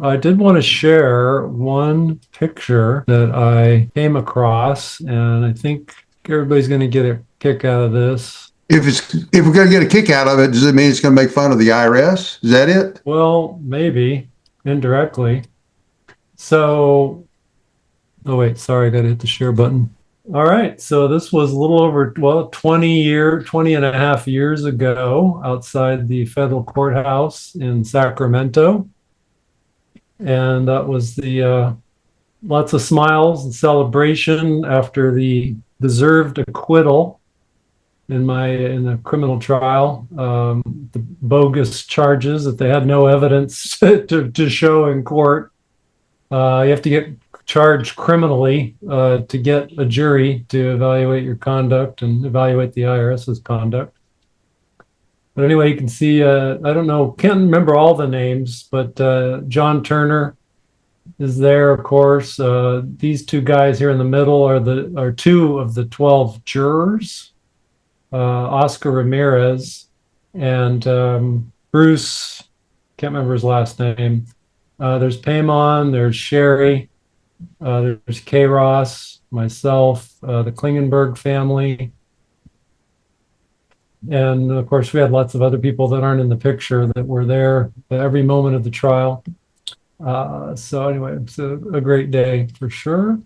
I did want to share one picture that I came across, and I think everybody's going to get a kick out of this. If we're gonna get a kick out of it, does it mean it's gonna make fun of the IRS? Is that it? Well, maybe indirectly. So, oh wait, sorry, I got to hit the share button. All right, so this was a little over, well, 20 and a half years ago outside the federal courthouse in Sacramento. And that was the lots of smiles and celebration after the deserved acquittal in the criminal trial. The bogus charges that they had no evidence to show in court. You have to get charged criminally to get a jury to evaluate your conduct and evaluate the IRS's conduct. But anyway, you can see, I don't know, can't remember all the names, but John Turner is there, of course. These two guys here in the middle are two of the 12 jurors, Oscar Ramirez and Bruce. Can't remember his last name. There's Paymon, there's Sherry, there's K. Ross, myself, the Klingenberg family, and of course we had lots of other people that aren't in the picture that were there at every moment of the trial. So anyway, it's a great day for sure.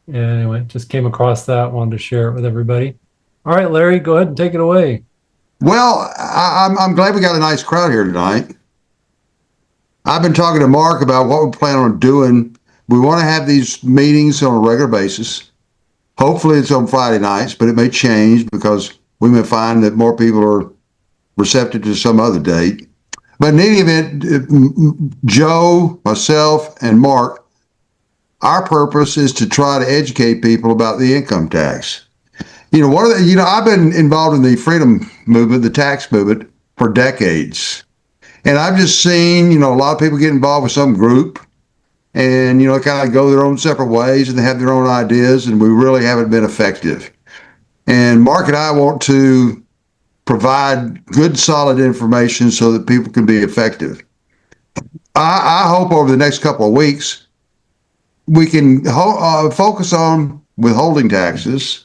And anyway, just came across that, wanted to share it with everybody. All right, Larry, go ahead and take it away. Well, I'm glad we got a nice crowd here tonight. I've been talking to Mark about what we plan on doing. We want to have these meetings on a regular basis. Hopefully, it's on Friday nights, but it may change because we may find that more people are receptive to some other date. But in any event, Joe, myself, and Mark, our purpose is to try to educate people about the income tax. I've been involved in the freedom movement, the tax movement, for decades. And I've just seen, a lot of people get involved with some group and, kind of go their own separate ways and they have their own ideas, and we really haven't been effective. And Mark and I want to provide good, solid information so that people can be effective. I hope over the next couple of weeks we can focus on withholding taxes,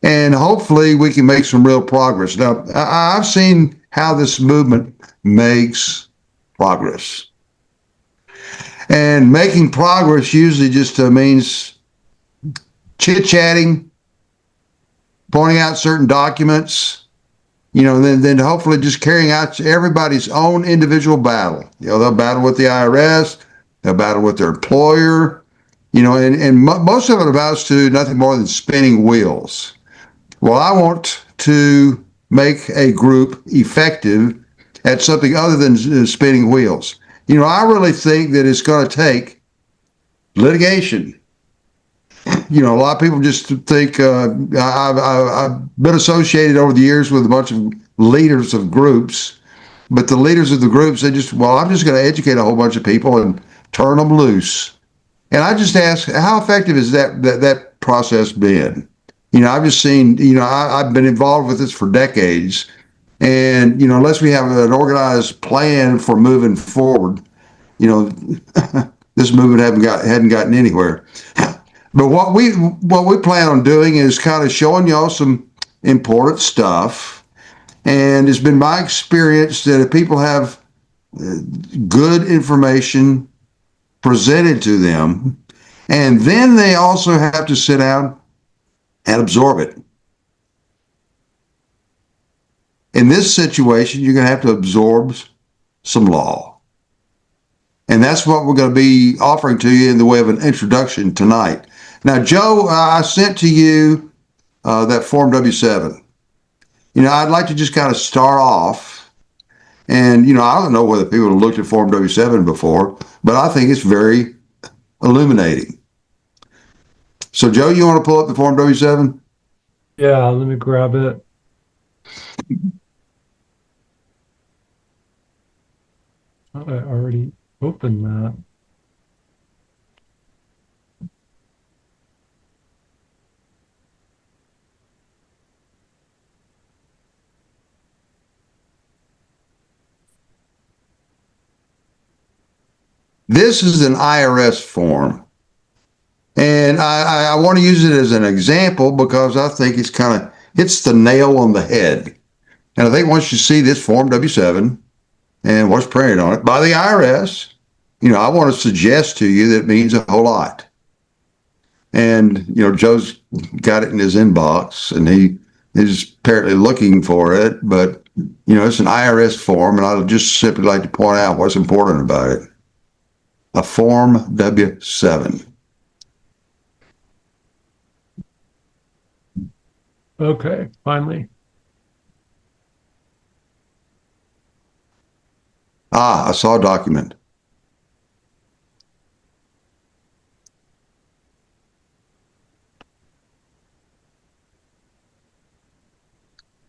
and hopefully we can make some real progress. Now, I've seen how this movement makes progress. And making progress usually just means chit chatting, pointing out certain documents, then hopefully just carrying out everybody's own individual battle. They'll battle with the IRS, they'll battle with their employer, and most of it amounts to nothing more than spinning wheels. Well, I want to make a group effective at something other than spinning wheels. I really think that it's going to take litigation. A lot of people just think I've been associated over the years with a bunch of leaders of groups, but the leaders of the groups, I'm just going to educate a whole bunch of people and turn them loose. And I just ask, how effective has that process been? I've just seen, I've been involved with this for decades. And, unless we have an organized plan for moving forward, you know, this movement hadn't gotten anywhere. But what we plan on doing is kind of showing y'all some important stuff. And it's been my experience that if people have good information presented to them, and then they also have to sit down and absorb it. In this situation, you're going to have to absorb some law. And that's what we're going to be offering to you in the way of an introduction tonight. Now, Joe, I sent to you that Form W-7. I'd like to just kind of start off. And, I don't know whether people have looked at Form W-7 before, but I think it's very illuminating. So, Joe, you want to pull up the Form W-7? Yeah, let me grab it. I already opened that. This is an IRS form. And I want to use it as an example because I think it's kind of hits the nail on the head. And I think once you see this Form W-7 and what's printed on it by the IRS, I want to suggest to you that it means a whole lot. And, Joe's got it in his inbox and he is apparently looking for it, but, it's an IRS form, and I'd just simply like to point out what's important about it. A Form W-7. Okay, finally. I saw a document.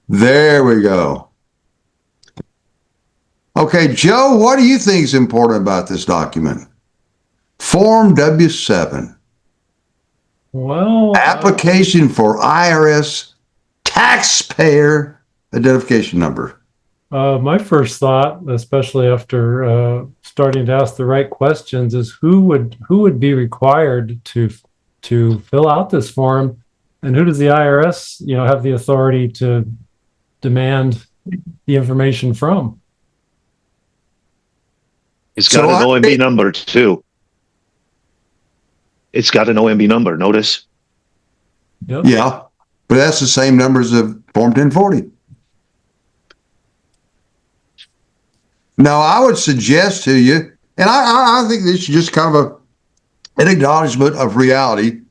There we go. Okay, Joe, what do you think is important about this document? Form W-7. Well, Application for IRS taxpayer identification number. my first thought, especially after starting to ask the right questions, is who would be required to fill out this form, and who does the IRS, have the authority to demand the information from? It's got an OMB number too. It's got an OMB number, notice? Yep. Yeah, but that's the same numbers of Form 1040. Now, I would suggest to you, and I think this is just kind of an acknowledgement of reality.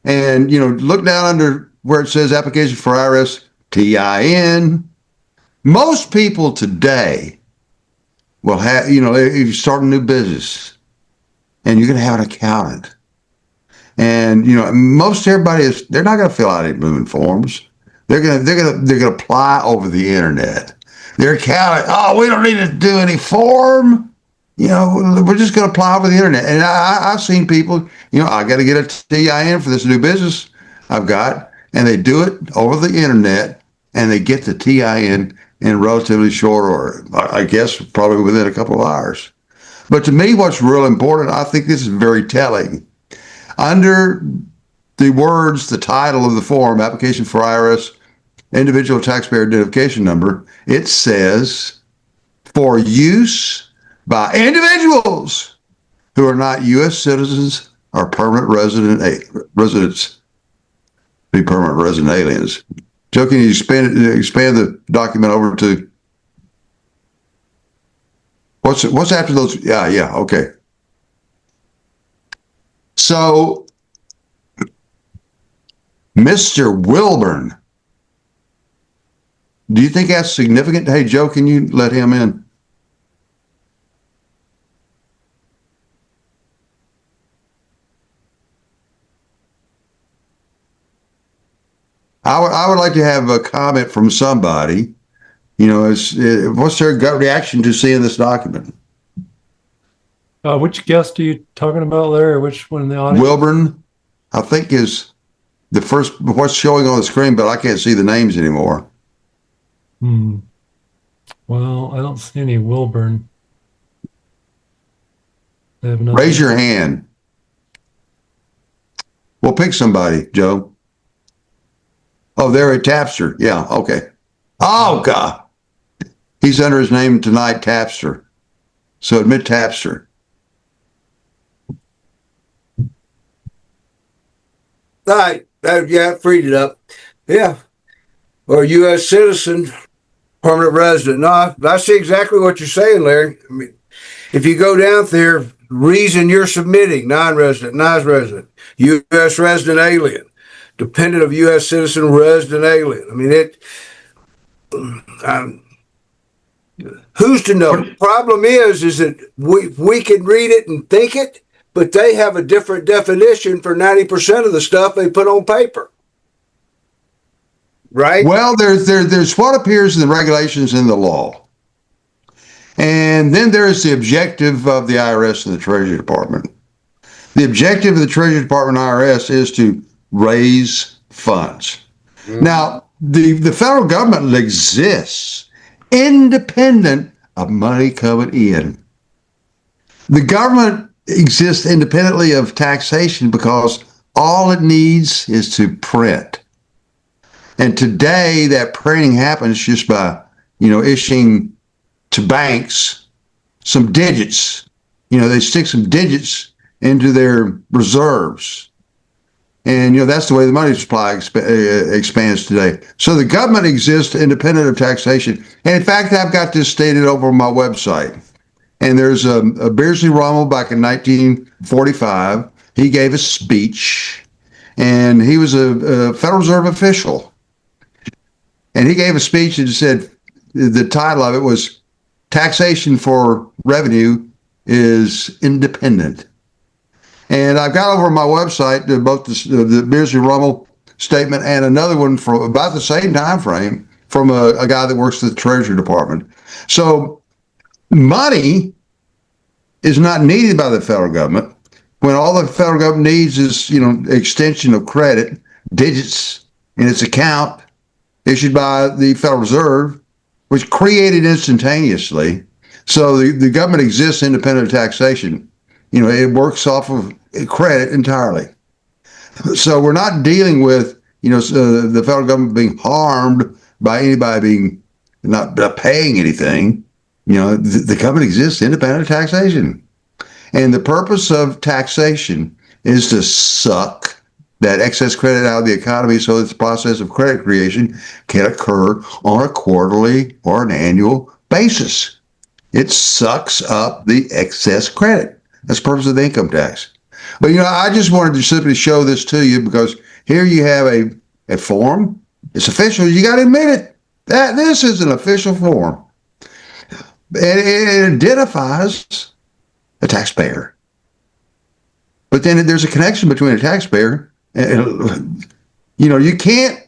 And, look down under where it says application for IRS TIN. Most people today will have, if you start a new business and you're going to have an accountant, and most everybody they're not going to fill out any moving forms. They're going to apply over the internet. Their accountant, we don't need to do any form. We're just going to apply over the internet. And I've seen people, I got to get a TIN for this new business I've got, and they do it over the internet, and they get the TIN in relatively short order. I guess probably within a couple of hours. But to me, what's real important, I think this is very telling. Under the words, the title of the form, application for IRS individual taxpayer identification number, it says for use by individuals who are not U.S. citizens or permanent residents, be permanent resident aliens. Joe, can you expand the document over to what's after those? Yeah, okay. So, Mr. Wilburn, do you think that's significant? Hey, Joe, can you let him in? I would like to have a comment from somebody. What's their gut reaction to seeing this document? Which guest are you talking about, Larry? Which one in the audience? Wilburn, I think, is the first, what's showing on the screen, but I can't see the names anymore. Well, I don't see any Wilburn. Raise your hand. We'll pick somebody, Joe. Oh, they're at Tapster. Yeah, okay. Oh, God. He's under his name tonight, Tapster. So admit Tapster. All right. Yeah, freed it up. Yeah. Or U.S. citizen, permanent resident. No, I see exactly what you're saying, Larry. I mean, if you go down there, reason you're submitting, non-resident, non-resident, U.S. resident alien, dependent of U.S. citizen, resident alien. I mean, who's to know? The problem is that we can read it and think it, but they have a different definition for 90% of the stuff they put on paper. Right? Well, there's what appears in the regulations in the law. And then there's the objective of the IRS and the Treasury Department. The objective of the Treasury Department and IRS is to raise funds. Mm-hmm. Now, the federal government exists independent of money coming in. The government exists independently of taxation because all it needs is to print. And today that printing happens just by, issuing to banks some digits. They stick some digits into their reserves. And, that's the way the money supply expands today. So the government exists independent of taxation. And in fact, I've got this stated over on my website. And there's a Beardsley Rommel back in 1945. He gave a speech, and he was a Federal Reserve official. And he gave a speech and said, the title of it was Taxation for Revenue is Independent. And I've got over on my website both the Beardsley Rommel statement and another one from about the same time frame from a guy that works at the Treasury Department. So money is not needed by the federal government when all the federal government needs is, extension of credit, digits in its account issued by the Federal Reserve, which created instantaneously. So the government exists independent of taxation. It works off of credit entirely. So we're not dealing with, the federal government being harmed by anybody being not paying anything. The government exists independent of taxation. And the purpose of taxation is to suck that excess credit out of the economy so that the process of credit creation can occur on a quarterly or an annual basis. It sucks up the excess credit. That's the purpose of the income tax. But, I just wanted to simply show this to you because here you have a form. It's official. You got to admit it. This is an official form. And it identifies a taxpayer. But then there's a connection between a taxpayer and, you can't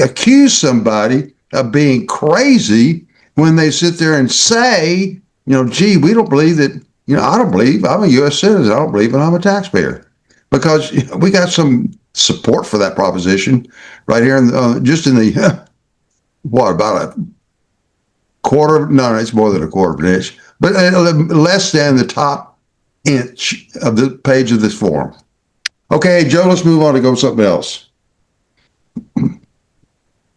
accuse somebody of being crazy when they sit there and say, gee, we don't believe that, I don't believe I'm a U.S. citizen. I don't believe that I'm a taxpayer. Because we got some support for that proposition right here, just in the, about a quarter? No, it's more than a quarter of an inch, but less than the top inch of the page of this form. Okay, Joe, let's move on to go something else.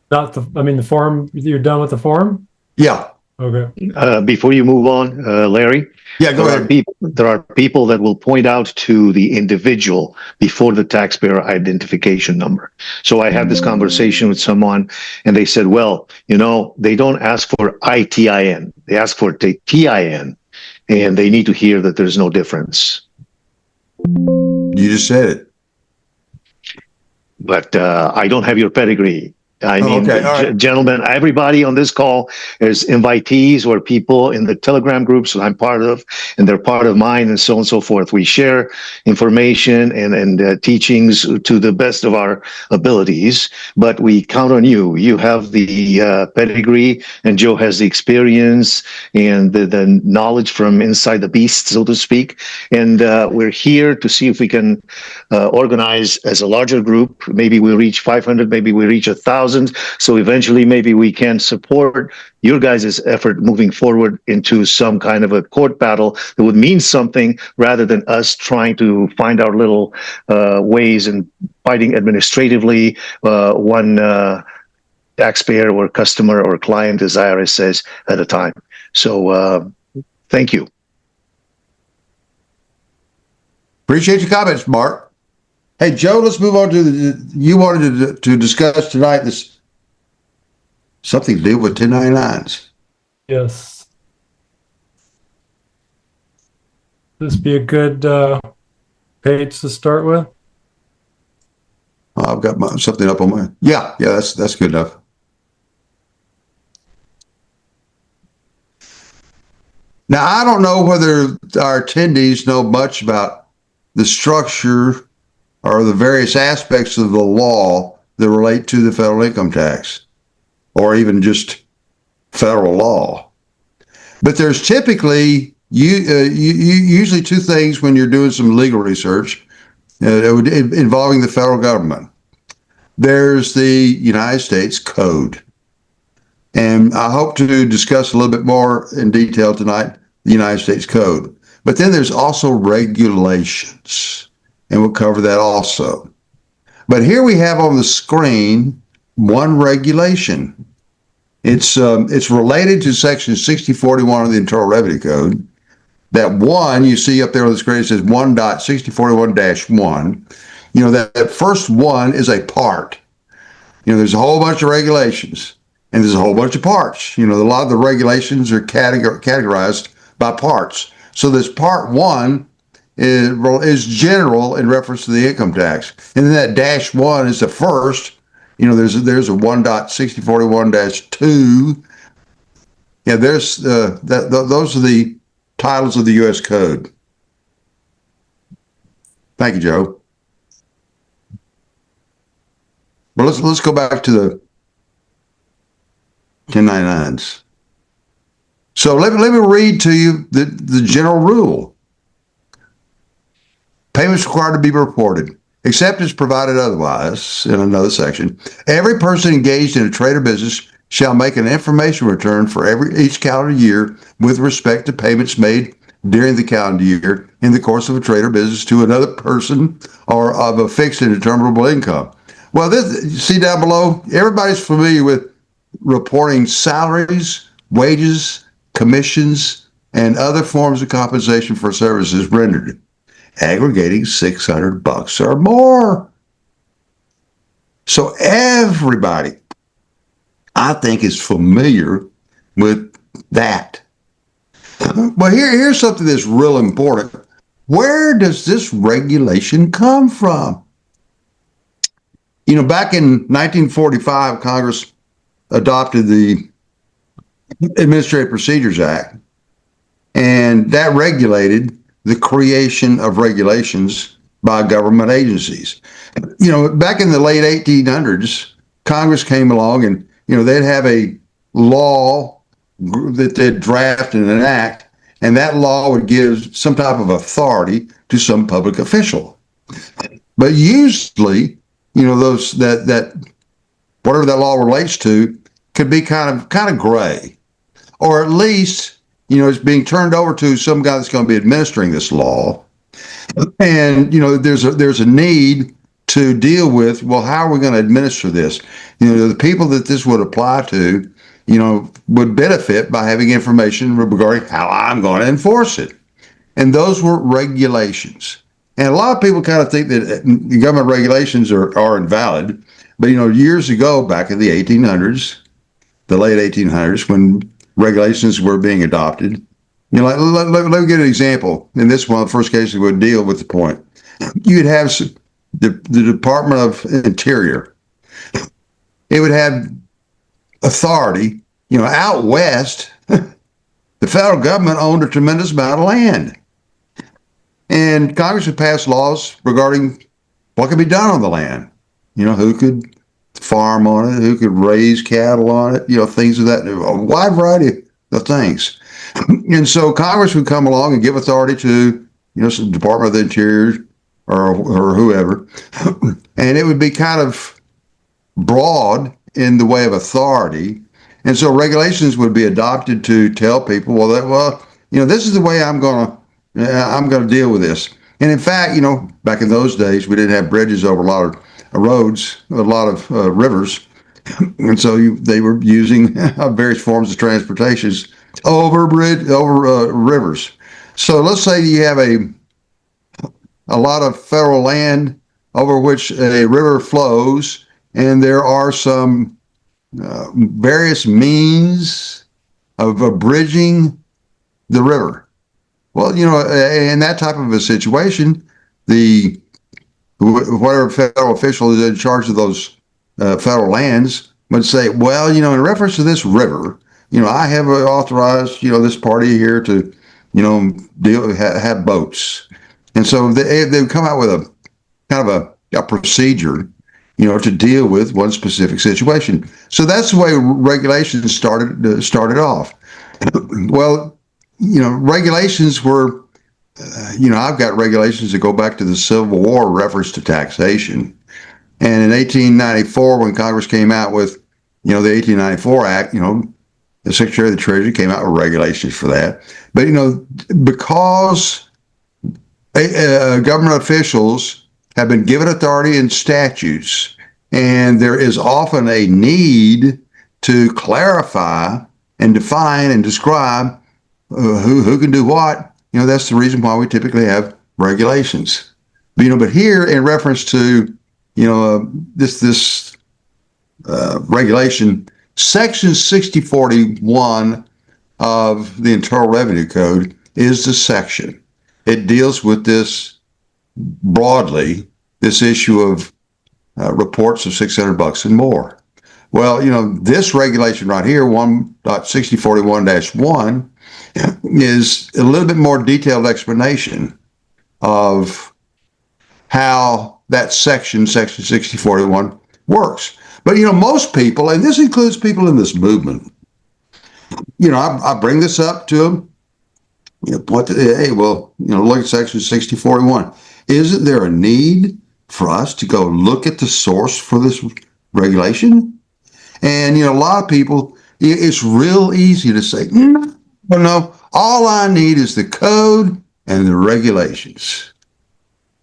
The form, you're done with the form? Yeah. Okay. Before you move on, Larry, Yeah, go ahead. there are people that will point out to the individual before the taxpayer identification number. So I had this conversation with someone and they said, well, they don't ask for ITIN. They ask for the TIN, and they need to hear that there's no difference. You just said it. But I don't have your pedigree. I mean, okay. All right. Gentlemen, everybody on this call is invitees or people in the Telegram groups that I'm part of, and they're part of mine, and so on and so forth. We share information and teachings to the best of our abilities, but we count on you. You have the pedigree, and Joe has the experience and the knowledge from inside the beast, so to speak. And we're here to see if we can organize as a larger group. Maybe we'll reach 500, maybe we reach 1,000. So eventually, maybe we can support your guys' effort moving forward into some kind of a court battle that would mean something rather than us trying to find our little ways and fighting administratively one taxpayer or customer or client, as IRS says, at a time. So thank you. Appreciate your comments, Mark. Hey, Joe, let's move on to you wanted to discuss tonight this something to do with 1099s. Yes. This be a good page to start with? I've got something up on my, yeah, that's good enough. Now, I don't know whether our attendees know much about the structure or the various aspects of the law that relate to the federal income tax, or even just federal law. But there's typically usually two things when you're doing some legal research involving the federal government. There's the United States Code. And I hope to discuss a little bit more in detail tonight the United States Code. But then there's also regulations, and we'll cover that also. But here we have on the screen one regulation. It's related to Section 6041 of the Internal Revenue Code. That one you see up there on the screen, it says 1.6041-1. That first one is a part. There's a whole bunch of regulations, and there's a whole bunch of parts. A lot of the regulations are categorized by parts. So this part one is general in reference to the income tax, and then that -1 is the first. There's a 1.6041-2. Yeah, those are the titles of the U.S. Code. Thank you, Joe. But let's go back to the 1099s. So let me read to you the general rule. Payments required to be reported, except as provided otherwise in another section. Every person engaged in a trade or business shall make an information return for each calendar year with respect to payments made during the calendar year in the course of a trade or business to another person or of a fixed and determinable income. Well, see down below, everybody's familiar with reporting salaries, wages, commissions, and other forms of compensation for services rendered, aggregating $600 or more. So everybody, I think, is familiar with that. But here's something that's real important. Where does this regulation come from? Back in 1945, Congress adopted the Administrative Procedures Act, and that regulated the creation of regulations by government agencies. Back in the late 1800s, Congress came along and, they'd have a law that they'd draft and enact, and that law would give some type of authority to some public official. But usually, that whatever that law relates to could be kind of gray, or at least, it's being turned over to some guy that's going to be administering this law. And, there's a need to deal with, well, how are we going to administer this? The people that this would apply to, would benefit by having information regarding how I'm going to enforce it. And those were regulations. And a lot of people kind of think that government regulations are invalid. But, years ago, back in the 1800s, the late 1800s, when regulations were being adopted, let me give an example. In this one, the first case would deal with the point. You'd have the Department of Interior. It would have authority. Out west, the federal government owned a tremendous amount of land. And Congress would pass laws regarding what could be done on the land. Who could farm on it, who could raise cattle on it, things of that, a wide variety of things. And so Congress would come along and give authority to, some Department of the Interior or whoever. And it would be kind of broad in the way of authority. And so regulations would be adopted to tell people, this is the way I'm going to deal with this. And in fact, back in those days, we didn't have bridges over a lot of roads, a lot of rivers. And so they were using various forms of transportations over rivers. So let's say you have a lot of federal land over which a river flows, and there are some various means of bridging the river. Well, in that type of a situation, whatever federal official is in charge of those federal lands would say, well, in reference to this river, I have authorized, this party here to, have boats. And so they would come out with a kind of a procedure, to deal with one specific situation. So that's the way regulations started off. Well, regulations were, I've got regulations that go back to the Civil War reference to taxation. And in 1894, when Congress came out with, the 1894 Act, the Secretary of the Treasury came out with regulations for that. But, because government officials have been given authority in statutes, and there is often a need to clarify and define and describe who can do what. That's the reason why we typically have regulations. But here, in reference to this regulation, Section 6041 of the Internal Revenue Code is the section. It deals with this broadly, this issue of reports of $600 and more. Well, this regulation right here, 1.6041-1, is a little bit more detailed explanation of how that section 6041, works. But, most people, and this includes people in this movement, I bring this up to them, look at section 6041. Isn't there a need for us to go look at the source for this regulation? And, a lot of people, it's real easy to say, no, all I need is the code and the regulations.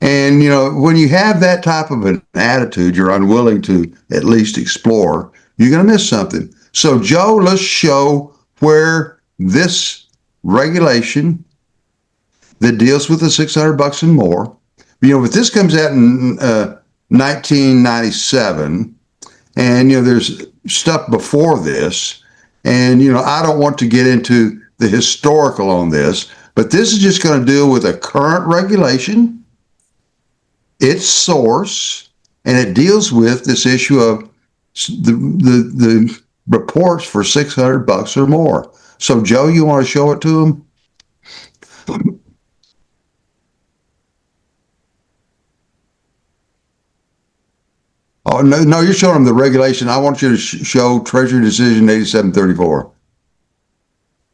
And, when you have that type of an attitude, you're unwilling to at least explore, you're going to miss something. So, Joe, let's show where this regulation that deals with the $600 and more, but this comes out in 1997, and, there's stuff before this, and, I don't want to get into the historical on this, but this is just going to deal with a current regulation, its source, and it deals with this issue of the reports for $600 or more. So, Joe, you want to show it to them? Oh, no, you're showing them the regulation. I want you to show Treasury Decision 8734.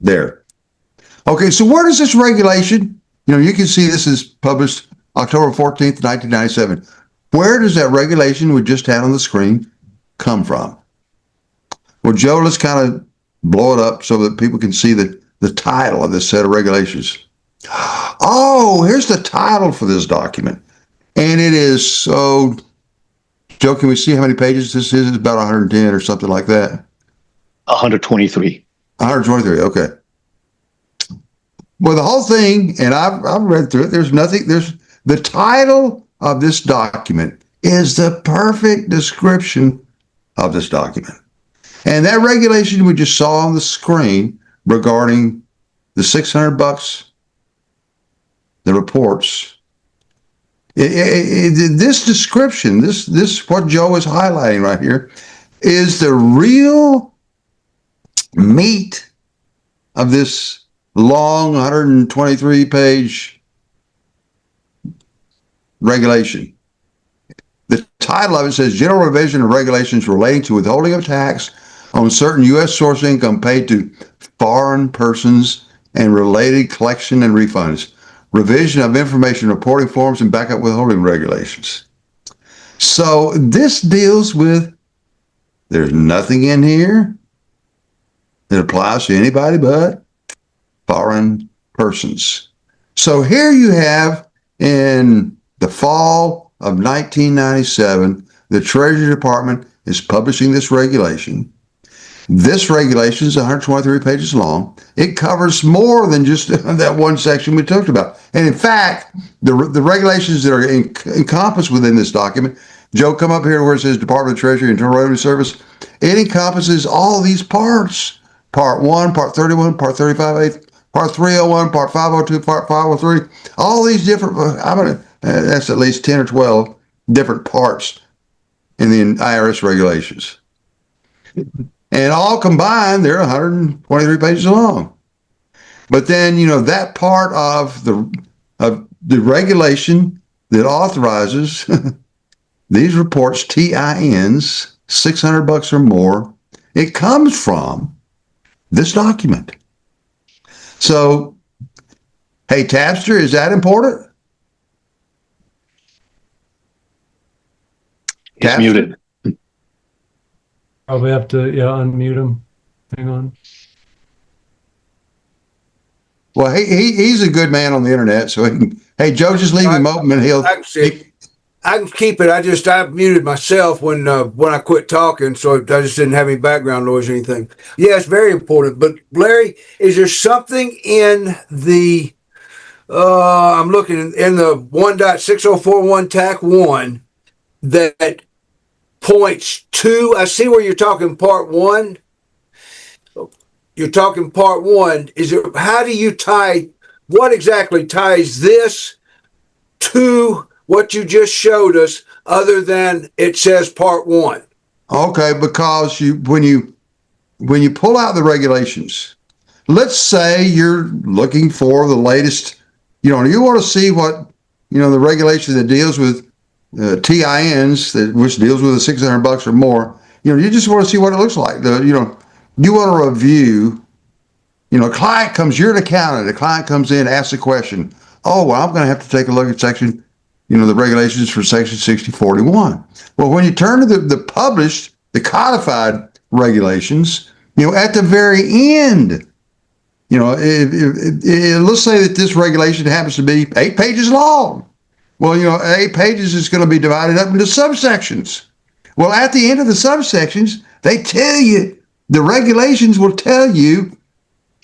There. Okay, so where does this regulation, you can see this is published October 14th, 1997. Where does that regulation we just had on the screen come from? Well, Joe, let's kind of blow it up so that people can see the title of this set of regulations. Oh, here's the title for this document. And it is so... Joe, can we see how many pages this is? It's about 110 or something like that. 123. 123, okay. Well, the whole thing, and I've read through it, there's the title of this document is the perfect description of this document. And that regulation we just saw on the screen regarding the $600, the reports, this description, this what Joe is highlighting right here, is the real meat of this long 123-page regulation. The title of it says General Revision of Regulations Relating to Withholding of Tax on Certain U.S. Source Income Paid to Foreign Persons and Related Collection and Refunds. Revision of Information Reporting Forms and Backup Withholding Regulations. So this deals with, there's nothing in here that applies to anybody but foreign persons. So here you have, in the fall of 1997, the Treasury Department is publishing this regulation. This regulation is 123 pages long. It covers more than just that one section we talked about. And in fact, the regulations that are encompassed within this document, Joe, come up here where it says Department of Treasury, Internal Revenue Service. It encompasses all these parts. Part 1, Part 31, Part 35A, Part 301, Part 502, Part 503. All these different, that's at least 10 or 12 different parts in the IRS regulations. And all combined, they're 123 pages long. But then, that part of the regulation that authorizes these reports, TINs, $600 or more, it comes from this document. So, hey, Tapster, is that important? He's muted. Probably have to, unmute him. Hang on. Well, he's a good man on the internet, so hey, Joe, just leave him open and he'll. I can keep it. I muted myself when I quit talking, so I just didn't have any background noise or anything. Yeah, it's very important. But Larry, is there something in the I'm looking in the 1.6041 TAC 1 that points to? I see where you're talking part one. You're talking part one. Is it? How do you tie? What exactly ties this to what you just showed us, other than it says part one? Okay, because when you pull out the regulations, let's say you're looking for the latest, you want to see what, the regulation that deals with TINs, which deals with the $600 or more. You just want to see what it looks like. You want to review. You're an accountant. A client comes in, asks a question. Oh, well, I'm going to have to take a look at section, the regulations for section 6041. Well, when you turn to the published, the codified regulations, at the very end, let's say that this regulation happens to be 8 pages long. Well, 8 pages is going to be divided up into subsections. Well, at the end of the subsections, they tell you, the regulations will tell you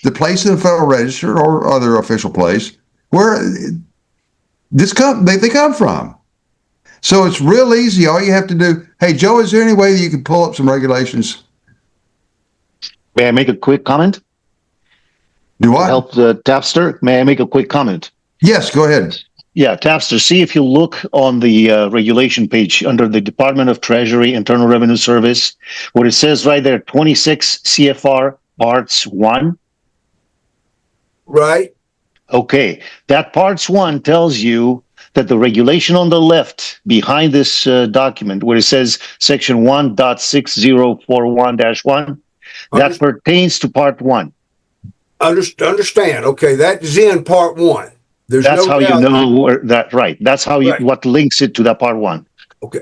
the place in the Federal Register or other official place where they come from. So it's real easy. All you have to do, hey, Joe, is there any way that you can pull up some regulations? May I make a quick comment? Do what? Help the Tapster. May I make a quick comment? Yes, go ahead. Yeah, Tapster, see if you look on the regulation page under the Department of Treasury, Internal Revenue Service, what it says right there, 26 CFR Parts 1. Right. Okay, that Parts 1 tells you that the regulation on the left behind this document, where it says section 1.6041-1, that pertains to Part 1. Understand. Okay, that is in part one. That's how you know that, right? That's how you what links it to that part one. Okay,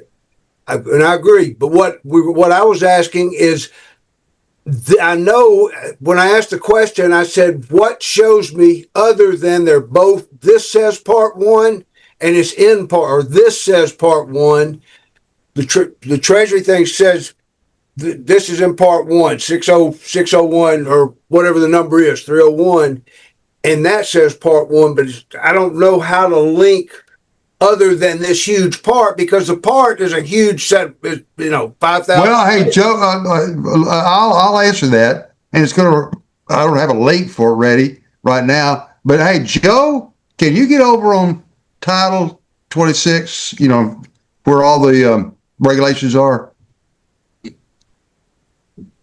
and I agree. But what I was asking is, I know when I asked the question, I said, "What shows me other than they're both? This says part one, and it's in part, or this says part one. The Treasury thing says this is in part one, 60601 or whatever the number is, 301." And that says part one, but I don't know how to link other than this huge part, because the part is a huge set, 5,000. Well, hey, Joe, I'll answer that. And I don't have a link for it ready right now. But hey, Joe, can you get over on Title 26, where all the regulations are? You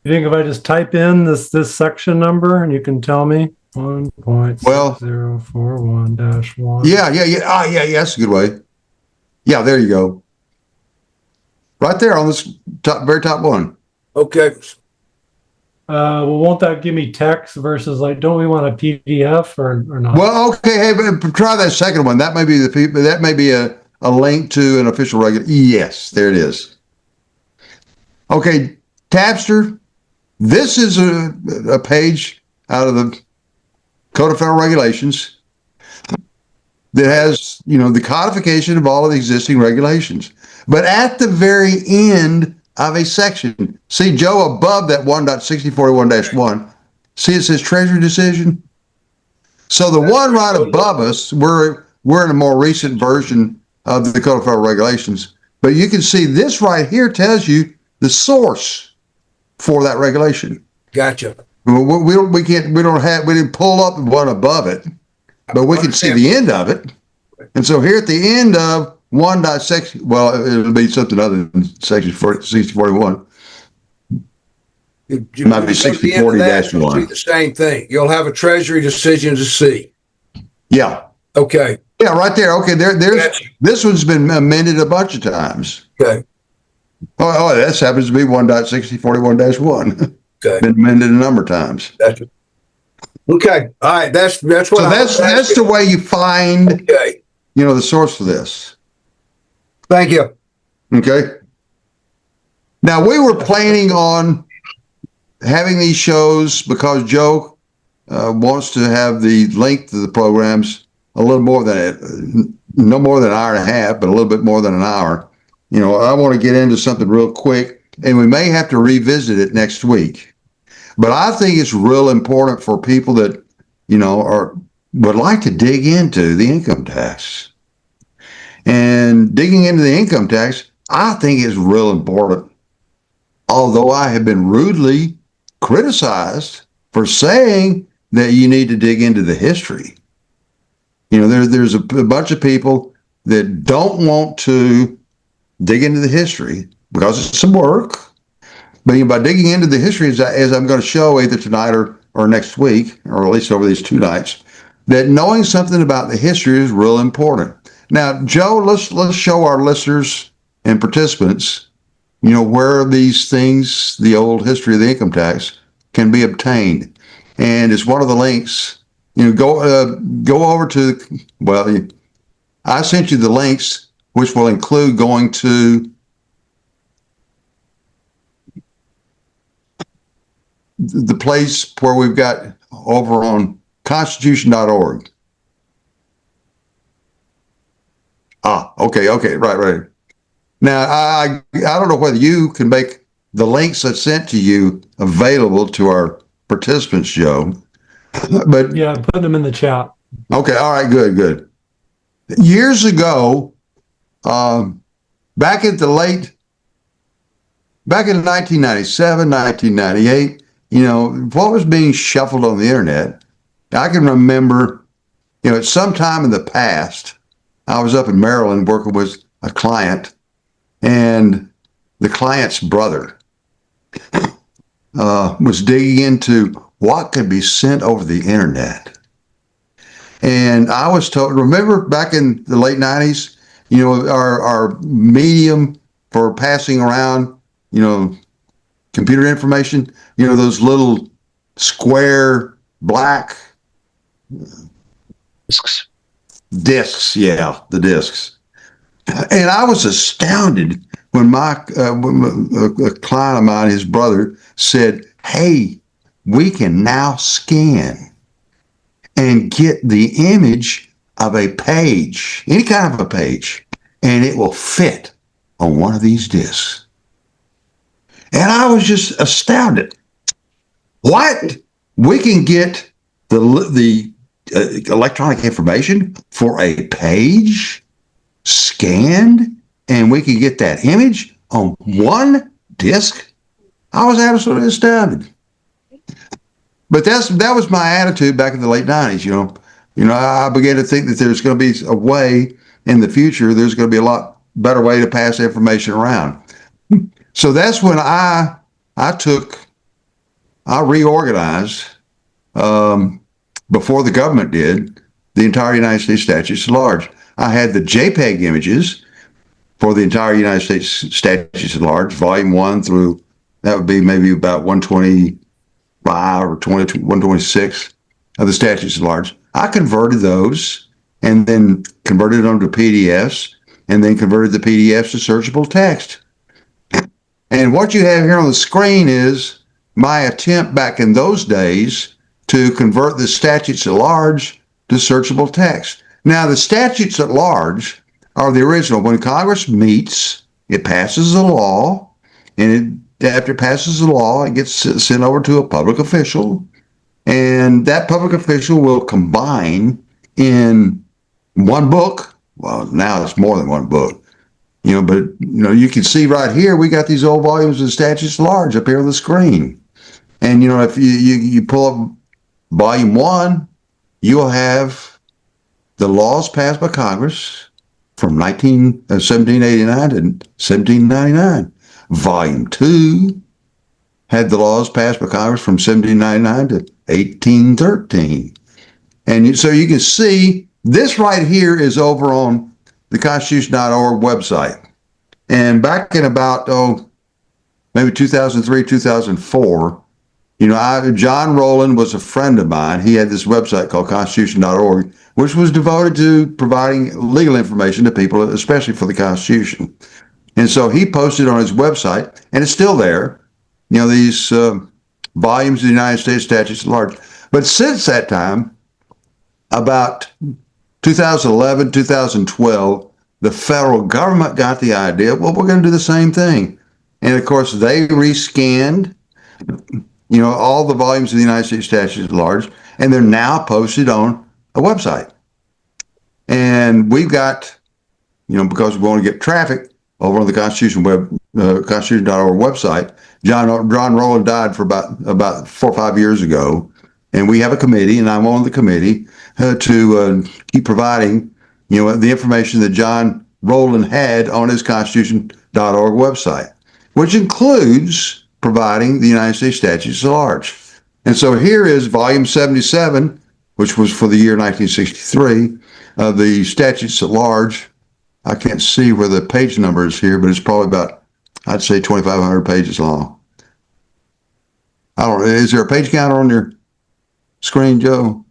think if I just type in this section number and you can tell me? 1.6041-1. Yeah. Yeah, that's a good way. Yeah, there you go. Right there on this very top one. Okay. Well, won't that give me text versus don't we want a PDF or not? Well, okay, hey, but try that second one. That may be a link to an official regulation. Yes, there it is. Okay, Tabster, this is a page out of the Code of Federal Regulations that has, the codification of all of the existing regulations. But at the very end of a section, see, Joe, above that 1.6041-1, see it says Treasury Decision? So the one right above us, we're in a more recent version of the Code of Federal Regulations. But you can see this right here tells you the source for that regulation. Gotcha. We didn't pull up the one above it, but we can see the end of it. And so here at the end of 1.6, well, it'll be something other than section 6041. It might be 6040-1. The same thing. You'll have a Treasury decision to see. Yeah. Okay. Yeah, right there. Okay, this one's been amended a bunch of times. Okay. Oh, this happens to be 1.6041-1. Okay. Been amended a number of times. Gotcha. Okay. All right. That's what. So that's the way you find, the source for this. Thank you. Okay. Now we were planning on having these shows because Joe wants to have the length of the programs a little more than no more than an hour and a half, but a little bit more than an hour. I want to get into something real quick, and we may have to revisit it next week. But I think it's real important for people that, would like to dig into the income tax. And digging into the income tax, I think is real important. Although I have been rudely criticized for saying that you need to dig into the history. There's a bunch of people that don't want to dig into the history because it's some work. But by digging into the history, as I'm going to show either tonight or next week, or at least over these 2 nights, that knowing something about the history is real important. Now, Joe, let's show our listeners and participants, where these things, the old history of the income tax, can be obtained. And it's one of the links. Go over to, I sent you the links, which will include going to the place where we've got over on constitution.org. Okay, right. Now, I don't know whether you can make the links I sent to you available to our participants, Joe. But yeah, put them in the chat. Okay, all right, good. Years ago, back in 1997, 1998, what was being shuffled on the internet, I can remember, at some time in the past, I was up in Maryland working with a client, and the client's brother was digging into what could be sent over the internet. And I was told, remember back in the late 90s, our medium for passing around, computer information, those little square black discs, the discs. And I was astounded when a client of mine, his brother, said, "Hey, we can now scan and get the image of a page, any kind of a page, and it will fit on one of these discs." And I was just astounded. What? We can get the electronic information for a page scanned, and we can get that image on one disc? I was absolutely astounded. But that was my attitude back in the late 90s. I began to think that there's going to be a way in the future, there's going to be a lot better way to pass information around. So that's when I reorganized, before the government did, the entire United States statutes at large. I had the JPEG images for the entire United States statutes at large, volume 1 through, that would be maybe about 125 or 126 of the statutes at large. I converted those and then converted them to PDFs and then converted the PDFs to searchable text. And what you have here on the screen is my attempt back in those days to convert the statutes at large to searchable text. Now, the statutes at large are the original. When Congress meets, it passes a law, and after it passes the law, it gets sent over to a public official, and that public official will combine in one book. Well, now it's more than one book, but you can see right here, we got these old volumes of statutes at large up here on the screen. And, if you pull up volume 1, you'll have the laws passed by Congress from 1789 to 1799. Volume 2 had the laws passed by Congress from 1799 to 1813. And so you can see this right here is over on the constitution.org website. And back in about, maybe 2003, 2004, John Rowland was a friend of mine. He had this website called constitution.org, which was devoted to providing legal information to people, especially for the Constitution. And so he posted on his website, and it's still there, these volumes of the United States statutes at large. But since that time, about 2011, 2012, the federal government got the idea, well, we're going to do the same thing. And of course, they rescanned, all the volumes of the United States statutes at large, and they're now posted on a website. And we've got, because we want to get traffic over on the Constitution.org website. John Rowland died for about 4 or 5 years ago, and we have a committee, and I'm on the committee to keep providing, the information that John Rowland had on his Constitution.org website, which includes providing the United States statutes at large. And so here is volume 77, which was for the year 1963, of the statutes at large. I can't see where the page number is here, but it's probably about, I'd say, 2,500 pages long. Is there a page counter on your screen, Joe?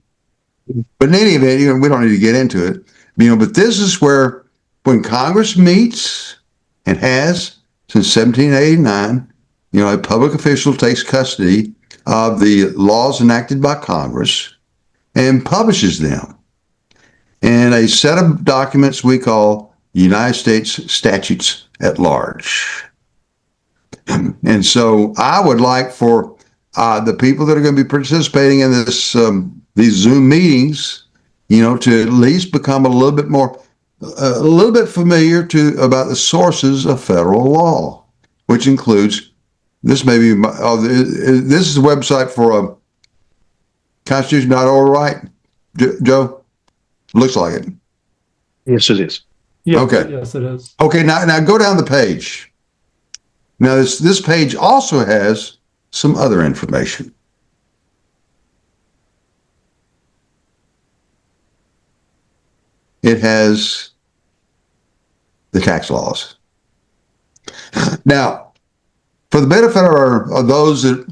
But in any event, we don't need to get into it. But this is where, when Congress meets, and has since 1789, a public official takes custody of the laws enacted by Congress and publishes them in a set of documents we call United States Statutes at Large. And so I would like for the people that are going to be participating in these Zoom meetings, to at least become a little bit familiar about the sources of federal law, which includes, this is the website for Constitution.org, right, Joe? Looks like it. Yes, it is. Yes, Okay. Yes, it is. Okay, now go down the page. Now this page also has some other information. It has the tax laws. Now, for the benefit of those that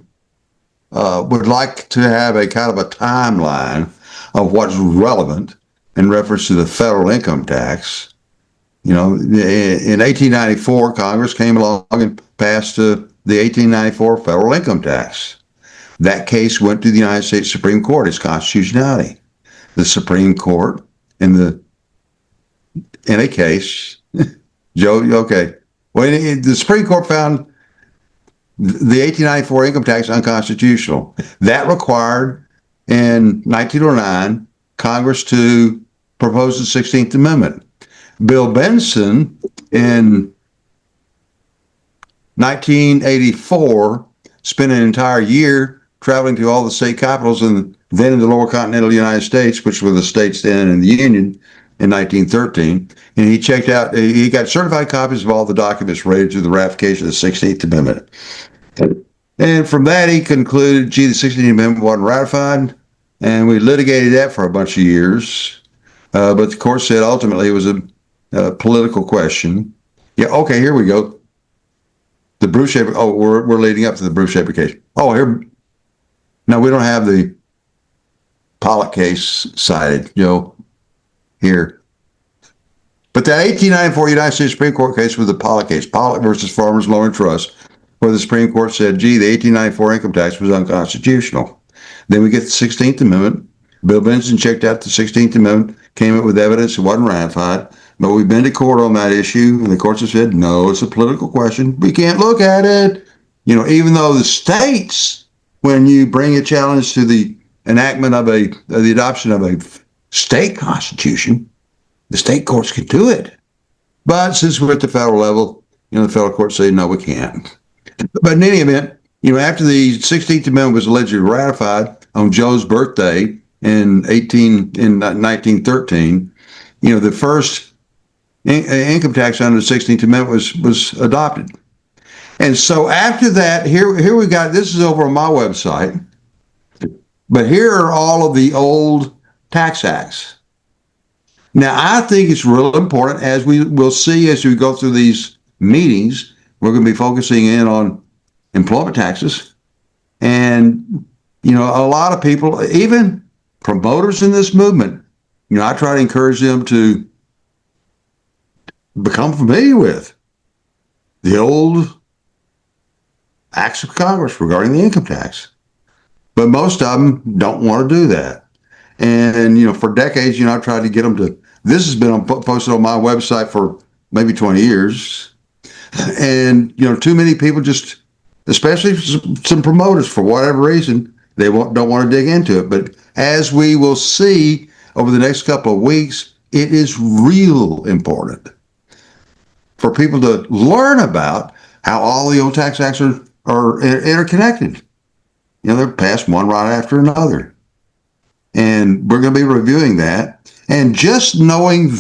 would like to have a kind of a timeline of what's relevant in reference to the federal income tax, in 1894, Congress came along and passed the 1894 federal income tax. That case went to the United States Supreme Court, its constitutionality. The Supreme Court, in a case, Joe, okay. Well, the Supreme Court found the 1894 income tax unconstitutional. That required, in 1909, Congress to propose the 16th Amendment. Bill Benson, in 1984, spent an entire year traveling to all the state capitals and then in the lower continental United States, which were the states then in the Union, in 1913. And he got certified copies of all the documents related to the ratification of the 16th Amendment. And from that, he concluded, the 16th Amendment wasn't ratified, and we litigated that for a bunch of years. But the court said ultimately it was a political question. Yeah, okay, here we go. The Bruce Shaper, we're leading up to the Bruce Shaper case. Here. No, we don't have the Pollock case cited, Joe, here. But the 1894 United States Supreme Court case was the Pollock case, Pollock versus Farmers Loan and Trust, where the Supreme Court said, the 1894 income tax was unconstitutional. Then we get the 16th Amendment. Bill Benson checked out the 16th Amendment, came up with evidence it wasn't ratified. But we've been to court on that issue, and the courts have said, no, it's a political question. We can't look at it. Even though the states, when you bring a challenge to the enactment of the adoption of a state constitution, the state courts can do it. But since we're at the federal level, the federal courts say, no, we can't. But in any event, after the 16th Amendment was allegedly ratified on Joe's birthday in 1913, the first income tax under the 16th Amendment was adopted. And so after that, here we got, this is over on my website, but here are all of the old tax acts. Now, I think it's real important, as we will see as we go through these meetings, we're going to be focusing in on employment taxes. And, a lot of people, even promoters in this movement, I try to encourage them to become familiar with the old acts of Congress regarding the income tax. but most of them don't want to do that. And, for decades, I've tried to get them to, this has been posted on my website for maybe 20 years. And, too many people just, especially some promoters, for whatever reason, they don't want to dig into it. But as we will see over the next couple of weeks, it is real important for people to learn about how all the old tax acts are interconnected. They're passed one right after another. And we're going to be reviewing that. And just knowing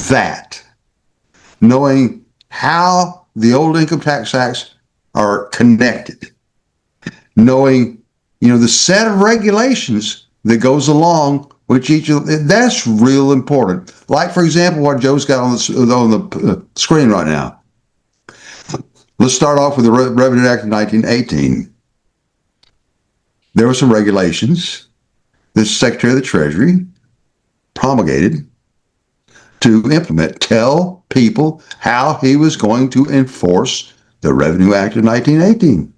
how the old income tax acts are connected, knowing, the set of regulations that goes along with each of them, that's real important. Like, for example, what Joe's got on the screen right now. Let's start off with the Revenue Act of 1918. There were some regulations the Secretary of the Treasury promulgated to implement, tell people how he was going to enforce the Revenue Act of 1918.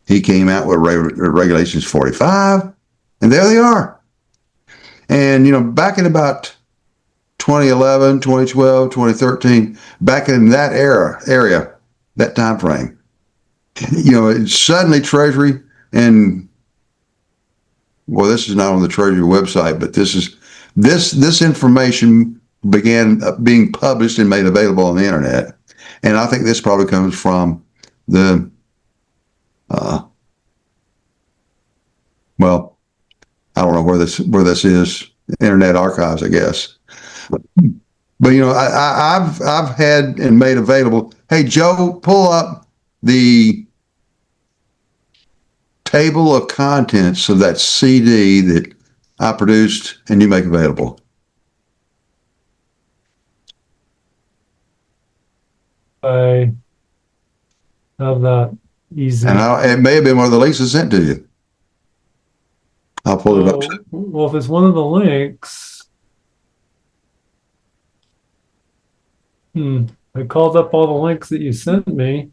He came out with Regulations 45, and there they are. And, back in about 2011, 2012, 2013, back in that area, that time frame, suddenly Treasury and, well, this is not on the Treasury website, but this information began being published and made available on the internet. And I think this probably comes from the, well, I don't know where this is, Internet Archives, I guess. But I've had and made available. Hey, Joe, pull up the table of contents of that CD that I produced and you make available. I have that easy. And it may have been one of the links I sent to you. I'll pull it up. Well, if it's one of the links, I called up all the links that you sent me.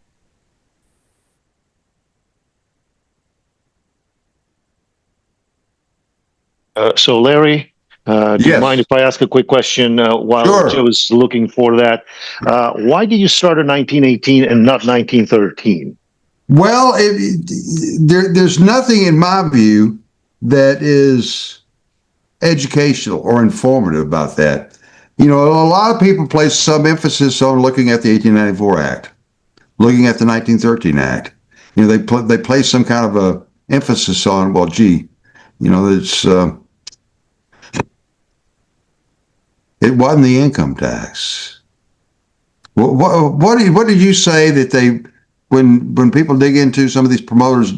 So Larry, do you Yes. mind if I ask a quick question while Sure. Joe is looking for that? Why did you start in 1918 and not 1913? Well, there's nothing in my view that is educational or informative about that. A lot of people place some emphasis on looking at the 1894 Act, looking at the 1913 Act. They place some kind of a emphasis on, well, gee, it's it wasn't the income tax. What did you say that when people dig into some of these promoters,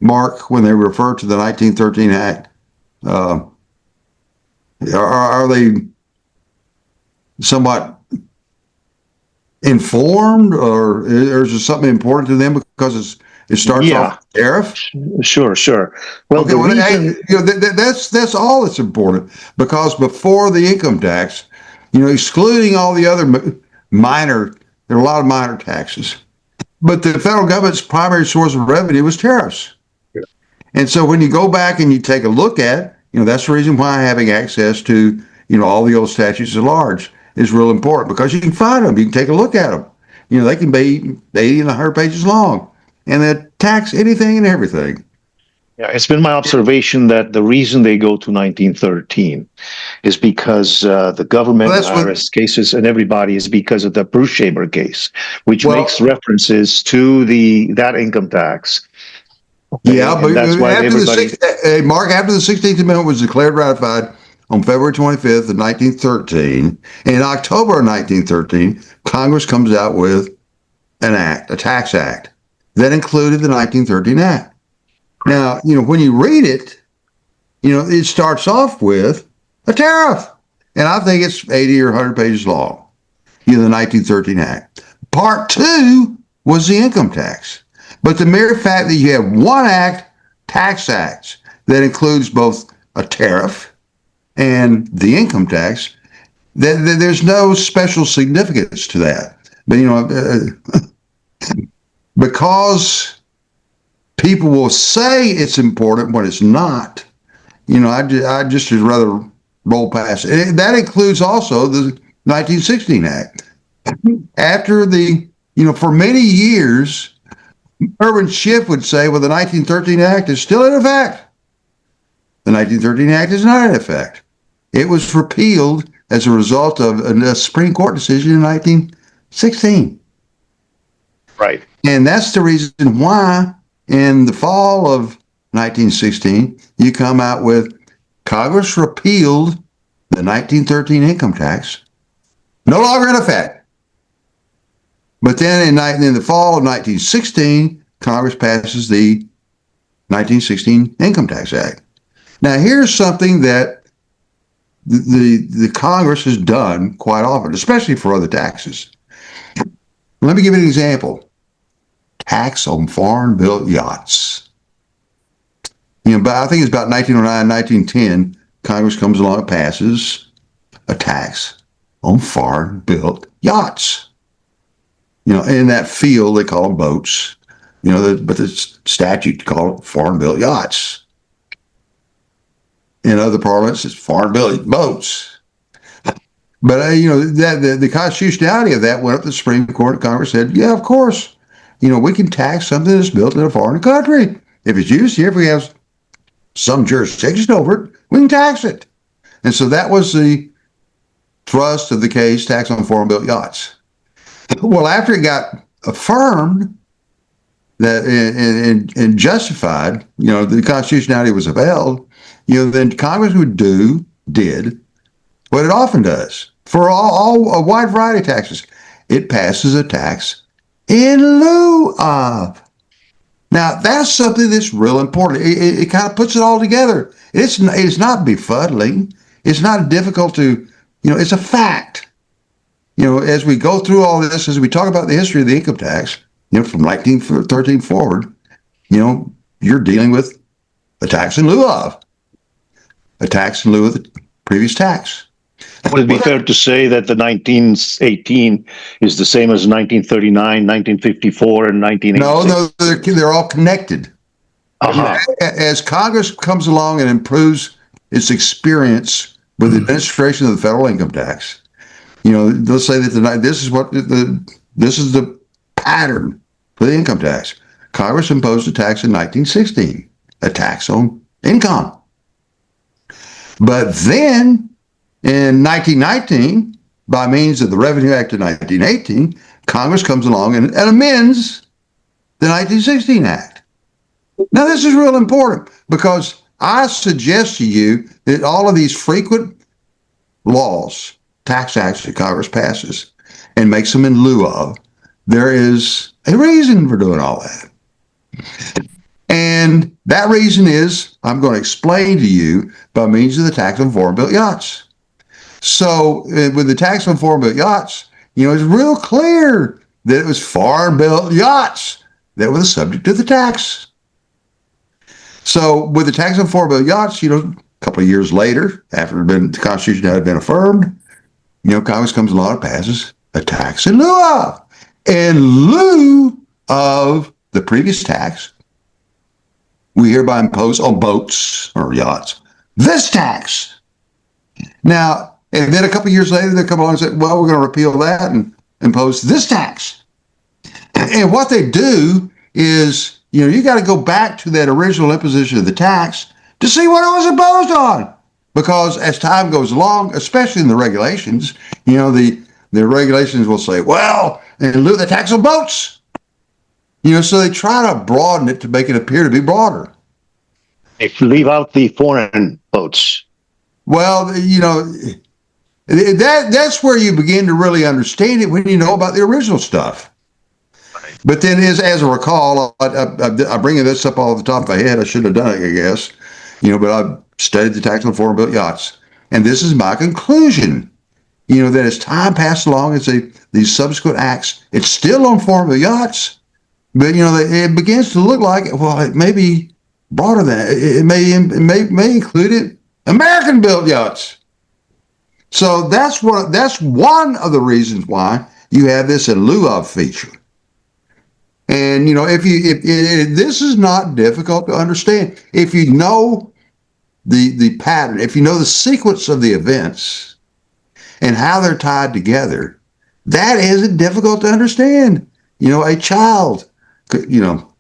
Mark, when they refer to the 1913 Act, are they somewhat informed, or is there something important to them because it starts off with tariff? Sure. Well, Okay, that's all that's important, because before the income tax, excluding all the other there are a lot of minor taxes, but the federal government's primary source of revenue was tariffs. Yeah. And so when you go back and you take a look at, that's the reason why having access to, all the old statutes at large is real important, because you can find them, you can take a look at them. They can be 80 and 100 pages long, and they tax anything and everything. Yeah, it's been my observation that the reason they go to 1913 is because the government, IRS cases, and everybody is because of the Bruce Shaber case, which makes references to that income tax. Okay, yeah, but that's why Mark, after the 16th Amendment was declared ratified on February 25th of 1913, in October of 1913, Congress comes out with an act, a tax act, that included the 1913 Act. Now, when you read it, it starts off with a tariff. And I think it's 80 or 100 pages long, the 1913 Act. Part 2 was the income tax. But the mere fact that you have one act, tax acts, that includes both a tariff and the income tax, there's no special significance to that. But, because people will say it's important when it's not, I just would rather roll past it. That includes also the 1916 Act. After for many years, Irwin Schiff would say, well, the 1913 Act is still in effect. The 1913 Act is not in effect. It was repealed as a result of a Supreme Court decision in 1916. Right. And that's the reason why in the fall of 1916, you come out with Congress repealed the 1913 income tax, no longer in effect. But then in the fall of 1916, Congress passes the 1916 Income Tax Act. Now, here's something that the Congress has done quite often, especially for other taxes. Let me give you an example. Tax on foreign-built yachts. But I think it's about 1909, 1910, Congress comes along and passes a tax on foreign-built yachts. In that field, they call them boats, but the statute call it foreign-built yachts. In other parlance, it's foreign-built boats. But, the constitutionality of that went up to the Supreme Court, and Congress said, yeah, of course, we can tax something that's built in a foreign country. If it's used here, if we have some jurisdiction over it, we can tax it. And so that was the thrust of the case, tax on foreign-built yachts. Well, after it got affirmed that and justified, the constitutionality was upheld, then Congress did what it often does for a wide variety of taxes. It passes a tax in lieu of. Now, that's something that's real important. It kind of puts it all together. It's not befuddling. It's not difficult to, it's a fact. As we go through all this, as we talk about the history of the income tax, from 1913 forward, you're dealing with a tax in lieu of. A tax in lieu of the previous tax. Would it be fair to say that the 1918 is the same as 1939, 1954, and 1986? No, they're all connected. Uh-huh. As Congress comes along and improves its experience with the administration of the federal income tax, they'll say that this is the pattern for the income tax. Congress imposed a tax in 1916, a tax on income. But then in 1919, by means of the Revenue Act of 1918, Congress comes along and amends the 1916 Act. Now, this is real important because I suggest to you that all of these frequent laws, tax acts that Congress passes and makes them in lieu of, there is a reason for doing all that. And that reason is, I'm going to explain to you by means of the tax on foreign-built yachts. So with the tax on foreign-built yachts, it's real clear that it was foreign-built yachts that were the subject of the tax. So with the tax on foreign-built yachts, a couple of years later, after the Constitution had been affirmed, Congress comes along and passes a tax in lieu of the previous tax. We hereby impose on boats or yachts this tax. Now, and then a couple of years later, they come along and say, well, we're going to repeal that and impose this tax. And what they do is, you got to go back to that original imposition of the tax to see what it was imposed on. Because as time goes along, especially in the regulations, the regulations will say, well, in lieu of the tax on boats. So they try to broaden it to make it appear to be broader. If you leave out the foreign boats. Well, that's where you begin to really understand it when you know about the original stuff. Right. But then, as I recall, I bring this up all the top of my head. I should have done it, I guess. But I've studied the tax on foreign-built yachts, and this is my conclusion. That as time passed along, as these subsequent acts, it's still on foreign-built yachts, but it begins to look like it may be broader than that. It may include American-built yachts. So that's one of the reasons why you have this in lieu of feature. And if this is not difficult to understand, if you know the pattern, if you know the sequence of the events and how they're tied together, that isn't difficult to understand. A child, well,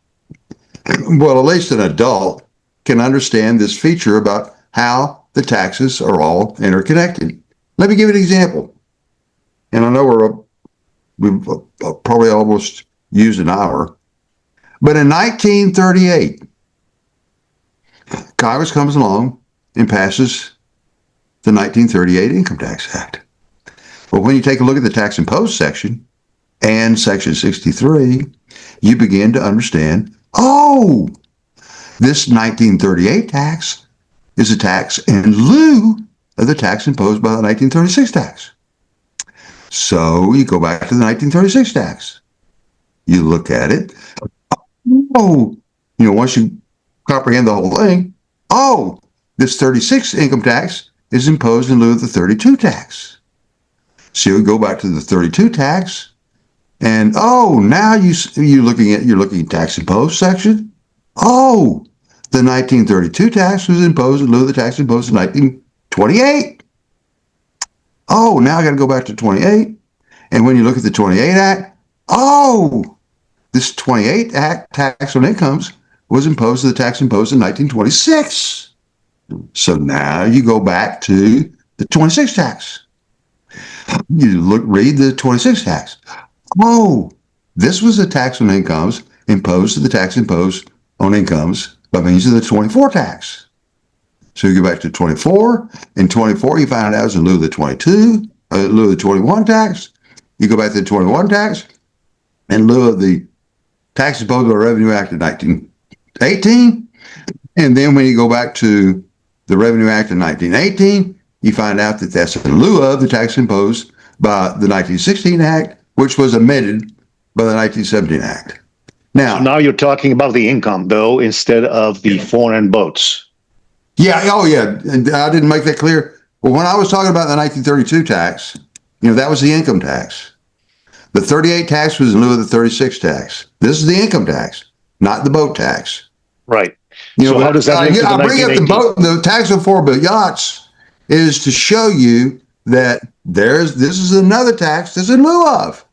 at least an adult can understand this feature about how the taxes are all interconnected. Let me give you an example. And I know we've probably almost used an hour, but in 1938, Congress comes along and passes the 1938 Income Tax Act. But when you take a look at the tax imposed section and section 63, you begin to understand, oh, this 1938 tax is a tax in lieu of the tax imposed by the 1936 tax. So you go back to the 1936 tax. You look at it. Oh, once you comprehend the whole thing, oh, this 36 income tax is imposed in lieu of the 32 tax. So you go back to the 32 tax, and now you're looking at tax imposed section. Oh, the 1932 tax was imposed in lieu of the tax imposed in 1928. Oh, now I got to go back to 28. And when you look at the 28 Act, oh, this 28 Act tax on incomes was imposed to the tax imposed in 1926. So now you go back to the 26 tax. You read the 26 tax. Oh, this was a tax on incomes imposed to the tax imposed on incomes by means of the 24 tax. So you go back to 24, and 24 you find out is in lieu of the 22, in lieu of the 21 tax. You go back to the 21 tax, in lieu of the tax imposed by the Revenue Act of 1918. And then when you go back to the Revenue Act of 1918, you find out that that's in lieu of the tax imposed by the 1916 Act, which was amended by the 1917 Act. Now you're talking about the income, though, instead of the foreign boats. Yeah. Oh, yeah. And I didn't make that clear. Well, when I was talking about the 1932 tax, that was the income tax. The 38 tax was in lieu of the 36 tax. This is the income tax, not the boat tax. Right. So how does that link to the I bring up the tax on 4-boat yachts is to show you that this is another tax that's in lieu of.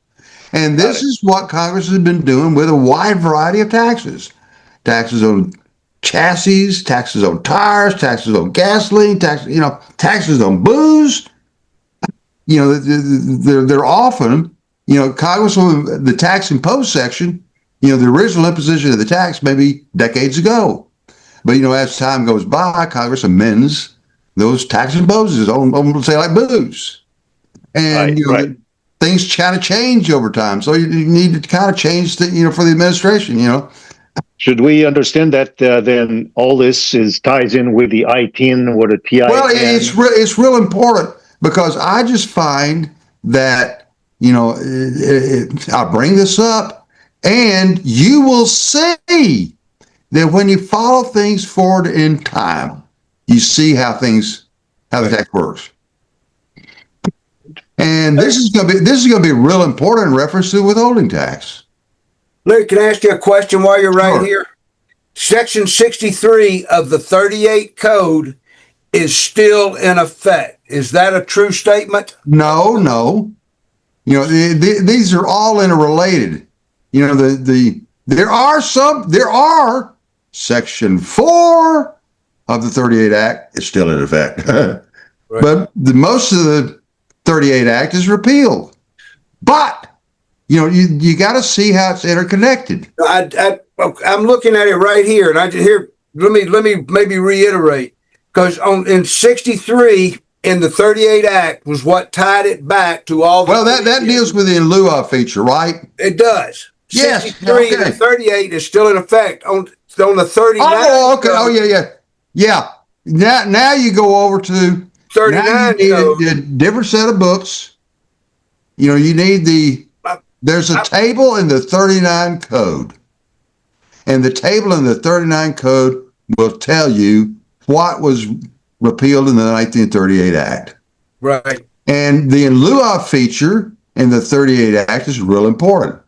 And this is what Congress has been doing with a wide variety of taxes. Taxes on chassis, taxes on tires, taxes on gasoline, taxes on booze. They're often, Congress on the tax imposed section, the original imposition of the tax maybe decades ago. But, as time goes by, Congress amends those tax imposes on say, like booze. And, things kind of change over time. So you need to kind of change for the administration, Should we understand that then all this ties in with the ITIN or the TIN? Well, it's real important because I just find that, I bring this up and you will see that when you follow things forward in time, you see how the tax works. And this is going to be real important in reference to withholding tax. Larry, can I ask you a question while you're right here? Section 63 of the 38 code is still in effect. Is that a true statement? No. These are all interrelated. There are Section 4 of the 38 Act is still in effect. Right. But most of the 38 Act is repealed. But you got to see how it's interconnected. I'm looking at it right here, and let me maybe reiterate, because in 63 in the 38 Act was what tied it back to all. Well, that deals with the in lieu of feature, right? It does. Yes. 63 and the 38 is still in effect on the 39. Oh, okay. Oh, yeah. Now you go over to 39. You need a different set of books. You need there's a table in the 39 code. And the table in the 39 code will tell you what was repealed in the 1938 Act. Right. And the in lieu of feature in the 38 Act is real important.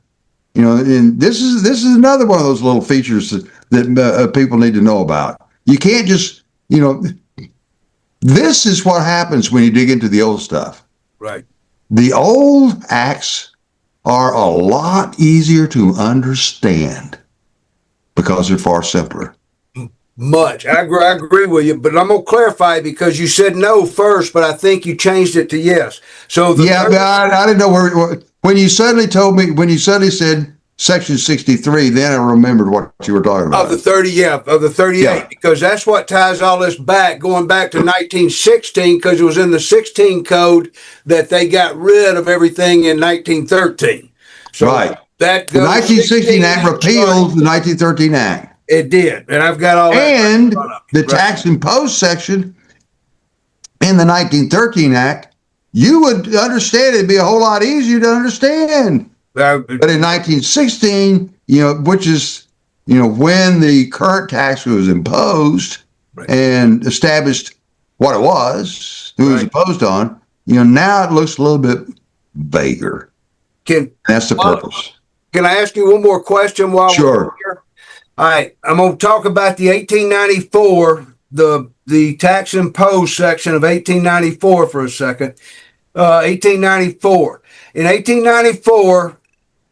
And this is another one of those little features that people need to know about. You can't just, This is what happens when you dig into the old stuff. Right. The old acts are a lot easier to understand because they're far simpler. Much. I agree with you, but I'm going to clarify because you said no first, but I think you changed it to yes. So But I didn't know when you suddenly said section 63, then I remembered what you were talking about. Of the 30, of the 38, Yeah. because that's what ties all this back, going back to 1916, because it was in the 16 code that they got rid of everything in 1913. So Right. that The goes 1916 Act repealed the 1913 Act. It did, and I've got all that. And the right. tax imposed section in the 1913 Act, you would understand it'd be a whole lot easier to understand. But in 1916, which is, when the current tax was imposed and established what it was, who it was imposed on, now it looks a little bit vaguer. That's the purpose. Can I ask you one more question while we're here? All right, I'm going to talk about the 1894, the tax imposed section of 1894 for a second. 1894. In 1894,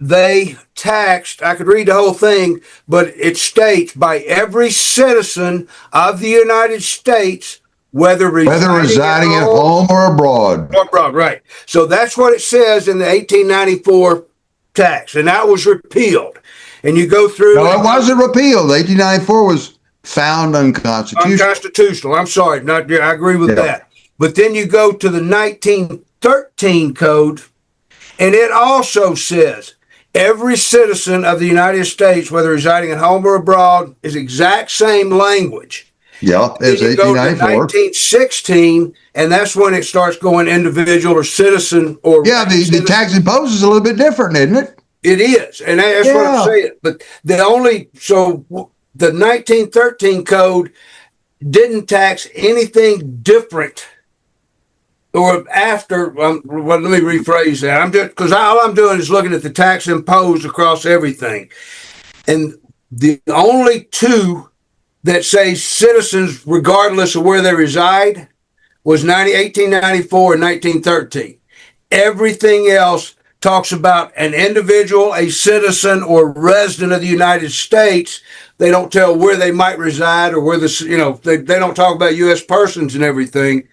they taxed, I could read the whole thing, but it states by every citizen of the United States, whether residing at home or abroad. Right. So that's what it says in the 1894 tax, and that was repealed. And you go through. No, it wasn't repealed. 1894 was found unconstitutional. Unconstitutional. I'm sorry. I agree with that. But then you go to the 1913 code, and it also says every citizen of the United States, whether residing at home or abroad, is exact same language. Yeah, it's 1894. Go to 1916, and that's when it starts going individual or citizen or. Yeah, the tax imposed is a little bit different, isn't it? It is, and that's what I'm saying. But the 1913 code didn't tax anything different or after. Well, let me rephrase that. I'm just because all I'm doing is looking at the tax imposed across everything, and the only two that say citizens regardless of where they reside was 1894 and 1913. Everything else talks about an individual, a citizen, or resident of the United States. They don't tell where they might reside or where they don't talk about U.S. persons and everything.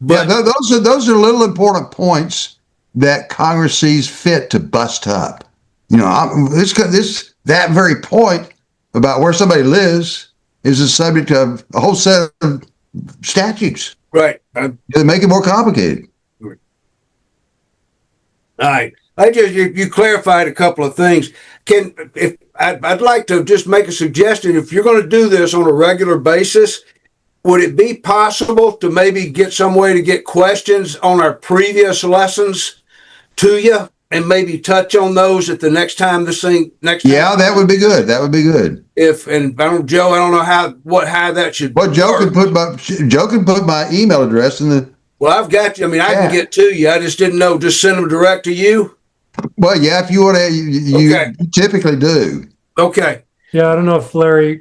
But those are little important points that Congress sees fit to bust up. That very point about where somebody lives is the subject of a whole set of statutes. Right. They make it more complicated. All right. You clarified a couple of things. I'd like to just make a suggestion. If you're going to do this on a regular basis, would it be possible to maybe get some way to get questions on our previous lessons to you and maybe touch on those at the next time Yeah, that would be good. That would be good. Joe, I don't know how that should. Well, Joe can put my email address in the. Well, I've got you. I mean, I can get to you. I just didn't know. Just send them direct to you. Well, yeah, if you want to, you typically do. Okay. Yeah, I don't know if Larry,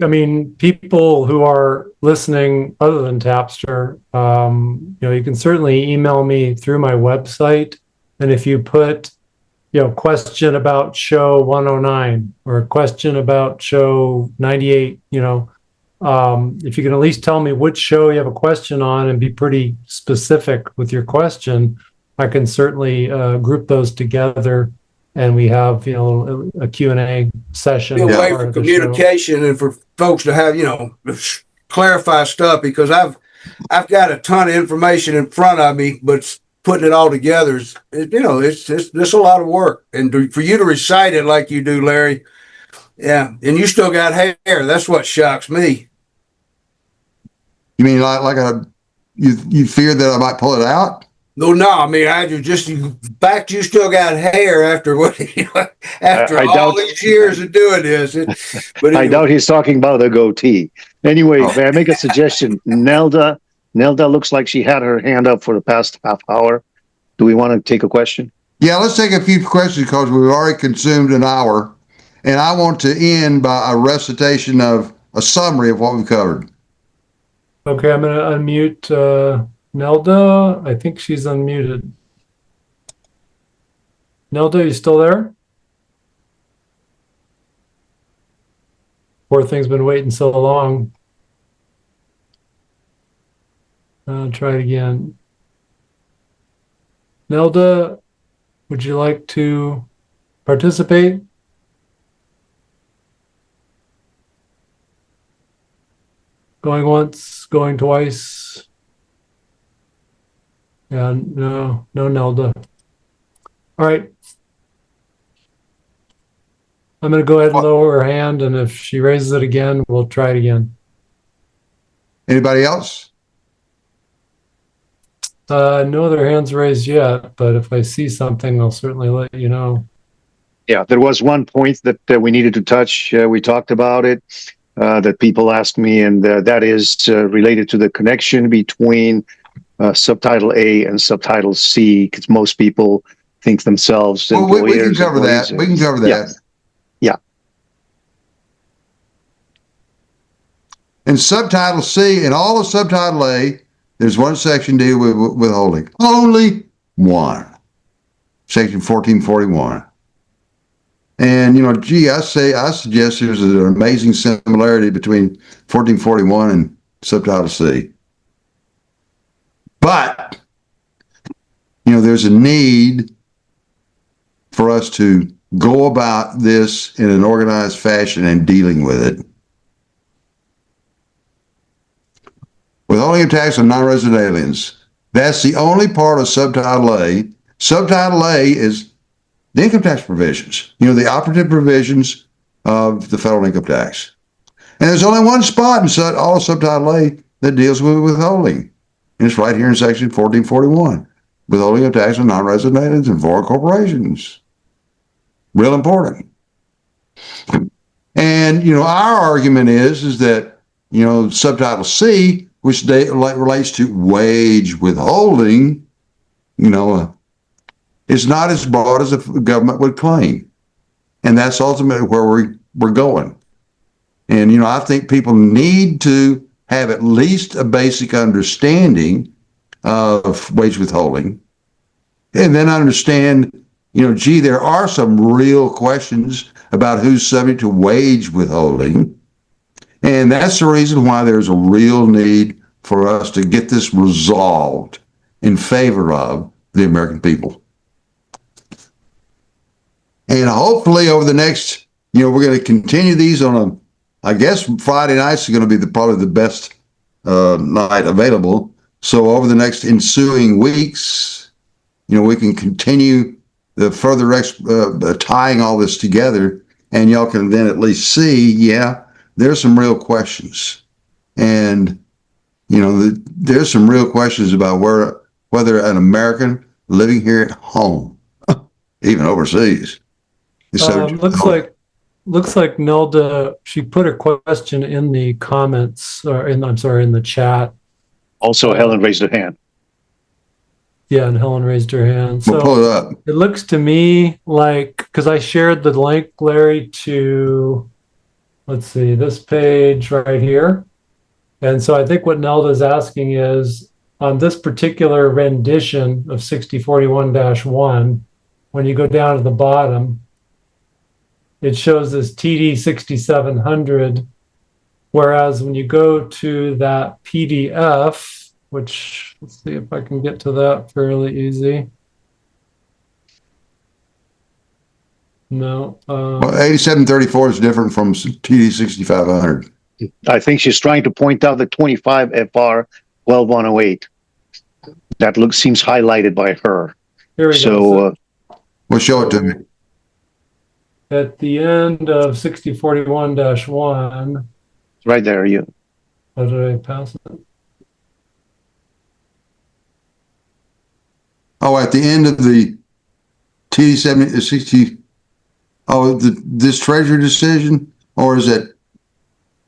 people who are listening other than Tapster, you can certainly email me through my website. And if you put, question about show 109 or a question about show 98, if you can at least tell me which show you have a question on and be pretty specific with your question, I can certainly group those together, and we have a Q&A session. A way for communication and for folks to have clarify stuff, because I've got a ton of information in front of me, but putting it all together is it's a lot of work, and for you to recite it like you do, Larry. Yeah, and you still got hair. That's what shocks me. You mean you fear that I might pull it out? No. I mean, the fact you still got hair after these years of doing this. But anyway. I doubt he's talking about a goatee. Anyway, may I make a suggestion? Nelda looks like she had her hand up for the past half hour. Do we want to take a question? Yeah, let's take a few questions because we've already consumed an hour, and I want to end by a recitation of a summary of what we've covered. Okay, I'm going to unmute Nelda, I think she's unmuted. Nelda, you still there? Poor thing's been waiting so long. Try it again. Nelda, would you like to participate? Going once, going twice. Yeah, no Nelda. All right. I'm going to go ahead and lower her hand, and if she raises it again, we'll try it again. Anybody else? No other hands raised yet, but if I see something, I'll certainly let you know. Yeah, there was one point that we needed to touch. We talked about it, that people asked me, and that is related to the connection between subtitle A and subtitle C, because most people think themselves Well, we can employers. cover that. We can cover that. Yeah. Yeah. In subtitle C and all of subtitle A, there's one section deal with withholding. Only one. Section 1441. And, I suggest there's an amazing similarity between 1441 and subtitle C. But, there's a need for us to go about this in an organized fashion and dealing with it. Withholding of tax on non-resident aliens. That's the only part of subtitle A. Subtitle A is the income tax provisions, the operative provisions of the federal income tax. And there's only one spot in all of subtitle A that deals with withholding. And it's right here in section 1441. Withholding of tax on non-resident aliens and foreign corporations. Real important. And, our argument is that, subtitle C, which relates to wage withholding, is not as broad as the government would claim. And that's ultimately where we're going. And, I think people need to have at least a basic understanding of wage withholding, and then understand, there are some real questions about who's subject to wage withholding. And that's the reason why there's a real need for us to get this resolved in favor of the American people. And hopefully over the next, we're going to continue these on I guess Friday nights are going to be probably the best night available. So over the next ensuing weeks, we can continue the further tying all this together, and y'all can then at least see, there's some real questions. And, there's some real questions about whether an American living here at home, even overseas, looks like Nelda, she put a question in the comments, or in the chat. Also, Helen raised her hand. Yeah, and Helen raised her hand. So we'll pull it up. It looks to me like, because I shared the link, Larry, to, let's see, this page right here. And so I think what Nelda's asking is, on this particular rendition of 6041-1, when you go down to the bottom, it shows this TD 6700, whereas when you go to that PDF, which, let's see if I can get to that fairly easy. No. 8734 is different from TD 6500. I think she's trying to point out the 25 FR 12108. That seems highlighted by her. Here we go. We'll show it to me. At the end of 6041-1. Right there, you. How did I pass it? Oh, at the end of the TD 60. Oh, this Treasury decision, or is it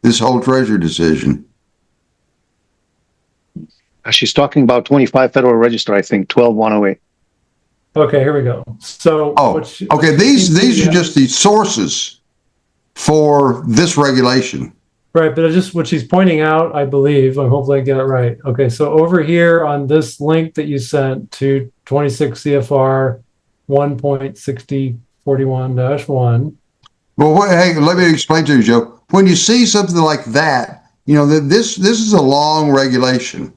this whole Treasury decision? She's talking about 25 Federal Register, I think, 12108. Okay, here we go. So, okay, these are just the sources for this regulation. Right, but just what she's pointing out, I believe, I hopefully I get it right. Okay, so over here on this link that you sent to 26 CFR 1.6041-1. Well, hey, let me explain to you, Joe. When you see something like that, you know that this is a long regulation.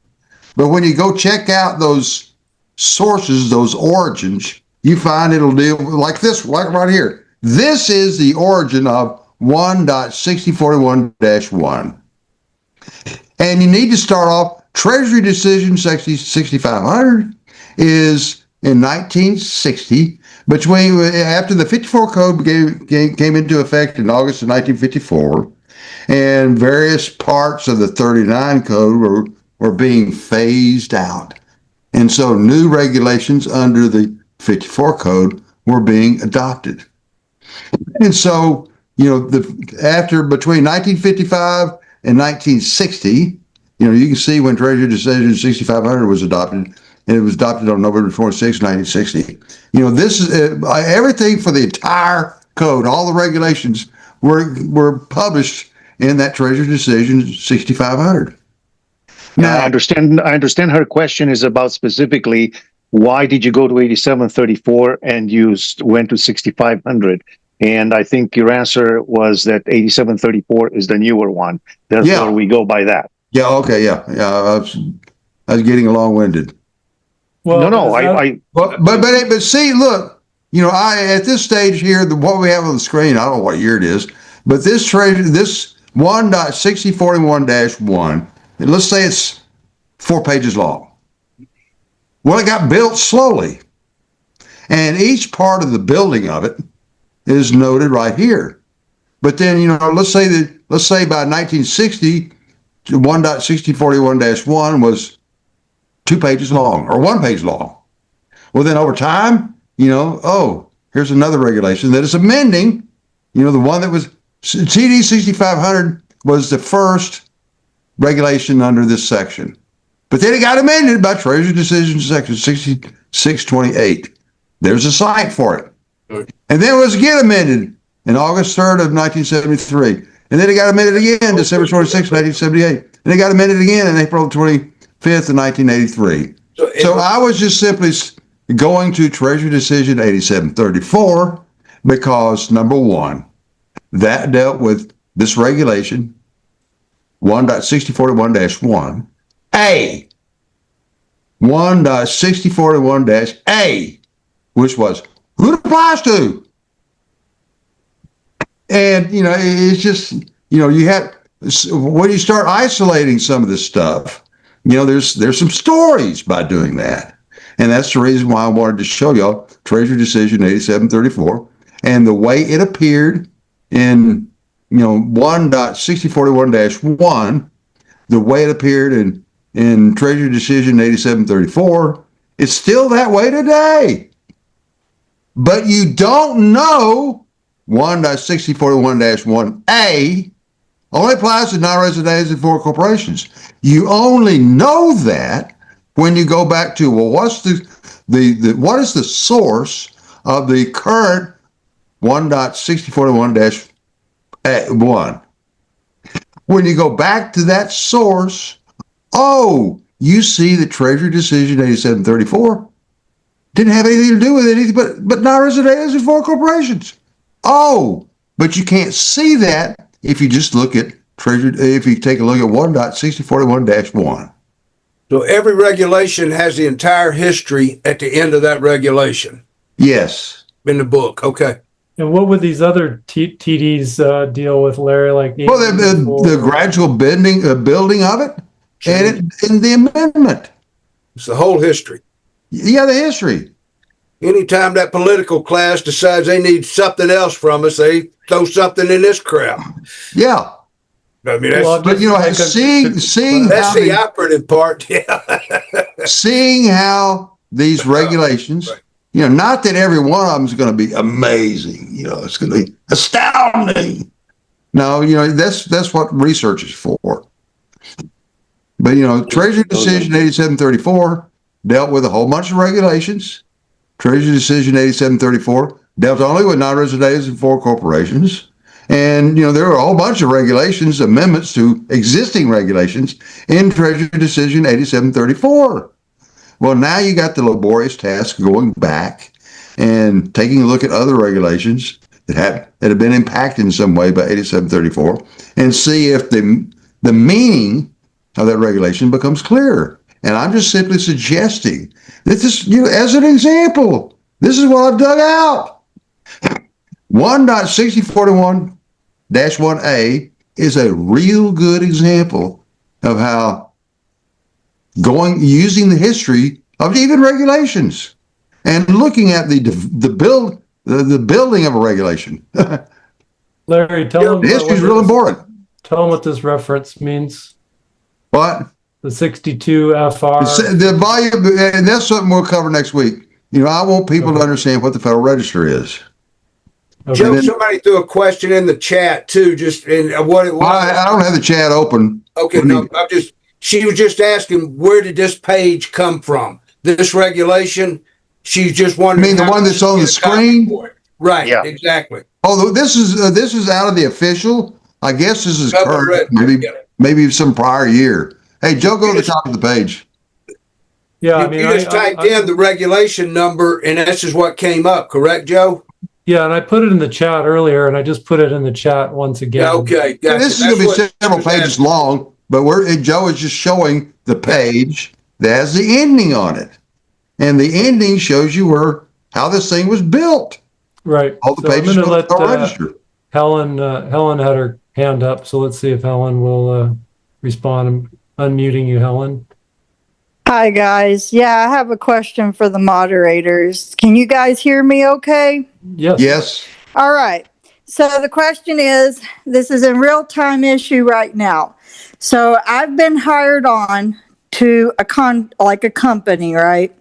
But when you go check out those sources, those origins, you find it'll deal like this, like right here. This is the origin of 1.6041-1. And you need to start off, Treasury Decision 6500 is in 1960, after the 54 Code came into effect in August of 1954, and various parts of the 39 Code were being phased out. And so new regulations under the 54 Code were being adopted. And so, you know, between 1955 and 1960, you know, you can see when Treasury Decision 6500 was adopted, and it was adopted on November 26, 1960. You know, this is everything for the entire code. All the regulations were published in that Treasury Decision 6500. Now, I understand her question is about specifically why did you go to 8734 and you went to 6500? And I think your answer was that 8734 is the newer one. Therefore, we go by that. Yeah. Okay. Yeah. I was getting long-winded. Well, But see, look, you know, at this stage here, what we have on the screen, I don't know what year it is, but this 1.6041-1, and let's say it's 4 pages long. Well, it got built slowly, and each part of the building of it is noted right here. But then, you know, let's say by 1960, 1.6041-1 was 2 pages long or 1 page long. Well, then over time, you know, here's another regulation that is amending. You know, the one that was TD 6500 was the first regulation under this section. But then it got amended by Treasury Decision Section 6628. There's a site for it. And then it was again amended in August 3rd of 1973. And then it got amended again December 26th, 1978. And it got amended again in April 25th of 1983. So I was just simply going to Treasury Decision 8734 because, number one, that dealt with this regulation, 1.6041-1, A. 1.6041-A, which was who it applies to. And, you know, it's just, you know, when you start isolating some of this stuff, you know, there's some stories by doing that. And that's the reason why I wanted to show y'all Treasury Decision 8734 and the way it appeared in, you know, 1.6041-1, the way it appeared in Treasury Decision 8734, it's still that way today. But you don't know 1.6041-1A only applies to non-resident and foreign corporations. You only know that when you go back to, well, what is the source of the current 1.6041-1? When you go back to that source, you see the Treasury Decision 8734 didn't have anything to do with anything but non-resident and foreign corporations. But you can't see that if you just look at if you take a look at 1.6041-1. So every regulation has the entire history at the end of that regulation. Yes. In the book. Okay. And what would these other TDs deal with, Larry? Like the gradual building of it and the amendment. It's the whole history. Yeah, the history. Anytime that political class decides they need something else from us, they throw something in this crap. Yeah. I mean, seeing that's the operative part. Yeah. Seeing how these regulations, you know, not that every one of them is going to be amazing. You know, it's going to be astounding. No, you know, that's what research is for. But, you know, Treasury Decision 8734 dealt with a whole bunch of regulations. Treasury Decision 8734 dealt only with non-resident and foreign corporations. And, there are a whole bunch of regulations, amendments to existing regulations in Treasury Decision 8734. Well, now you got the laborious task of going back and taking a look at other regulations that have been impacted in some way by 8734 and see if the meaning of that regulation becomes clearer. And I'm just simply suggesting that this, as an example, this is what I've dug out. 1.6041-1A is a real good example of how using the history of even regulations and looking at the building of a regulation. Larry, tell him History is real important. Tell him what this reference means. What? The 62 FR. The volume, and that's something we'll cover next week. I want people to understand what the Federal Register is. Okay. Joe, somebody threw a question in the chat too. Just in what it was. I don't have the chat open. Okay, no, she was just asking, where did this page come from? This regulation? She's just wondering. You mean the one that's on the screen? Right. Yeah. Exactly. Oh, this is out of the official. I guess this is current. Maybe some prior year. Hey, Joe, go to the top of the page. Yeah, You just typed in the regulation number, and this is what came up. Correct, Joe? Yeah, and I put it in the chat earlier, and I just put it in the chat once again. Yeah, okay. Gotcha. This is going to be several pages long, but Joe is just showing the page that has the ending on it. And the ending shows you how this thing was built. Right. All the So pages I'm going to let register. Helen had her hand up, so let's see if Helen will respond. I'm unmuting you, Helen. Hi, guys. Yeah, I have a question for the moderators. Can you guys hear me okay? Yes. Yes. All right. So the question is, this is a real-time issue right now. So I've been hired on to a company, right?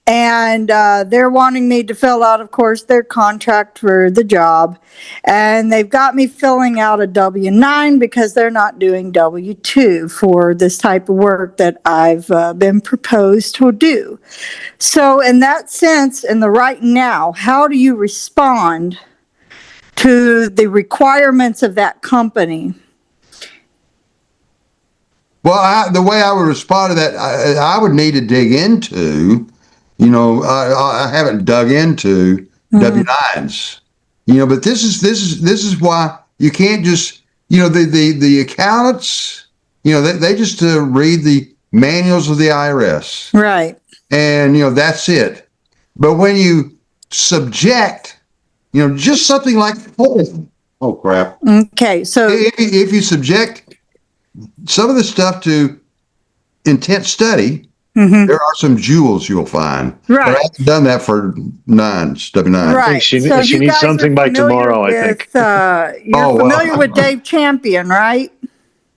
And they're wanting me to fill out, of course, their contract for the job. And they've got me filling out a W-9 because they're not doing W-2 for this type of work that I've been proposed to do. So in that sense, in the right now, how do you respond to the requirements of that company? Well, the way I would respond to that, I would need to dig into. I haven't dug into W-9s. But this is why you can't just, the accountants, they just read the manuals of the IRS. Right. And, that's it. But when you subject, just something like, oh crap. Okay. So if you subject some of the stuff to intense study, there are some jewels you'll find. Right. But I haven't done that for W-9. right. I think she So you needs guys something are by familiar tomorrow, I with, think. you're familiar with Dave Champion, right?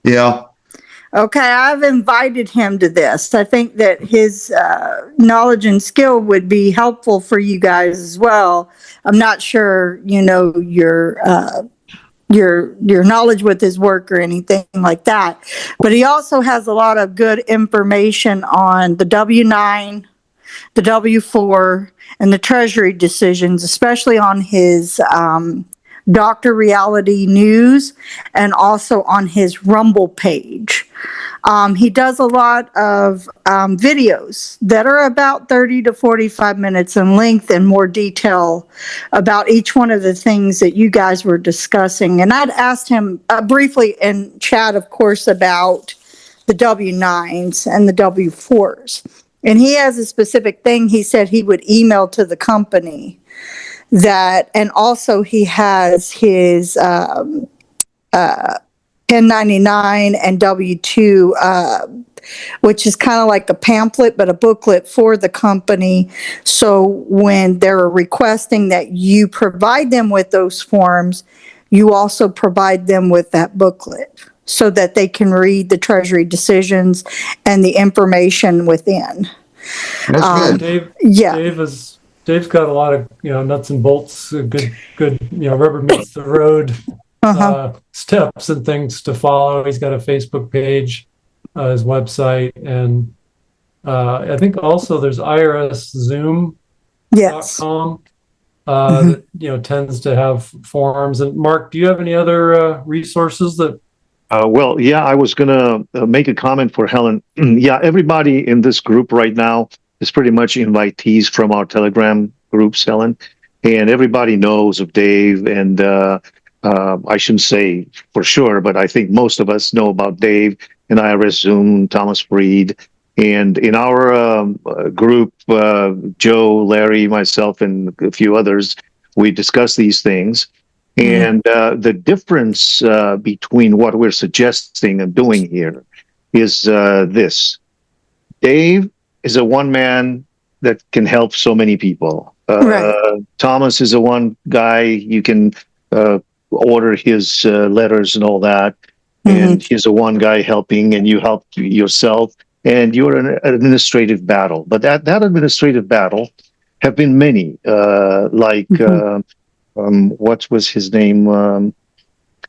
Yeah. Okay, I've invited him to this. I think that his knowledge and skill would be helpful for you guys as well. I'm not sure, your knowledge with his work or anything like that, but he also has a lot of good information on the W-9, the W-4, and the Treasury decisions, especially on his Dr. Reality News and also on his Rumble page. He does a lot of videos that are about 30 to 45 minutes in length and more detail about each one of the things that you guys were discussing. And I'd asked him briefly in chat, of course, about the W-9s and the W-4s. And he has a specific thing he said he would email to the company that, and also he has his 1099 and W-2, which is kind of like a pamphlet, but a booklet for the company. So when they're requesting that you provide them with those forms, you also provide them with that booklet so that they can read the Treasury decisions and the information within. That's good. Dave, Yeah. Dave's got a lot of nuts and bolts, good rubber meets the road steps and things to follow. He's got a Facebook page, his website, and I think also there's IRSZoom.com. Yes. Mhm. that tends to have forums. And Mark, do you have any other resources that? Well, yeah, I was gonna make a comment for Helen. Yeah, everybody in this group right now is pretty much invitees from our Telegram groups, Helen, and everybody knows of Dave. And I shouldn't say for sure, but I think most of us know about Dave and IRS Zoom, Thomas Freed, and in our group, Joe, Larry, myself, and a few others, we discuss these things. Mhm. And the difference between what we're suggesting and doing here is this. Dave is a one man that can help so many people. Right. Thomas is a one guy you can order his letters and all that. Mhm. And he's a one guy helping, and you help yourself, and you're an administrative battle. But that administrative battle have been many, Mhm. what was his name?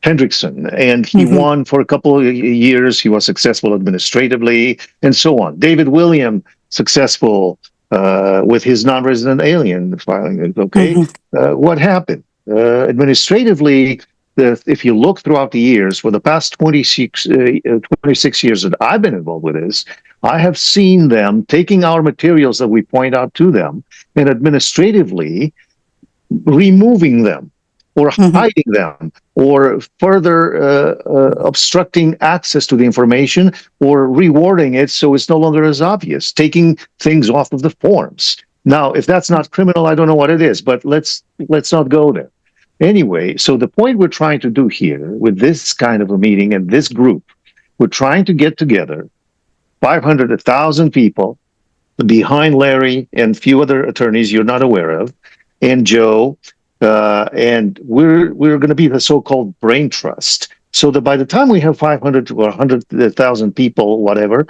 Hendrickson, and he Mhm. won for a couple of years. He was successful administratively, and so on. David William, successful with his non-resident alien filing. Okay, Mhm. what happened administratively? If you look throughout the years, for the past 26 years that I've been involved with this, I have seen them taking our materials that we point out to them and administratively removing them or Mhm. hiding them or further obstructing access to the information or rewarding it so it's no longer as obvious, taking things off of the forms. Now, if that's not criminal, I don't know what it is, but let's not go there. Anyway, so the point we're trying to do here with this kind of a meeting and this group, we're trying to get together 500, 1,000 people behind Larry and few other attorneys you're not aware of, and Joe, and we're going to be the so-called brain trust. So that by the time we have 500 or 100,000 people, whatever,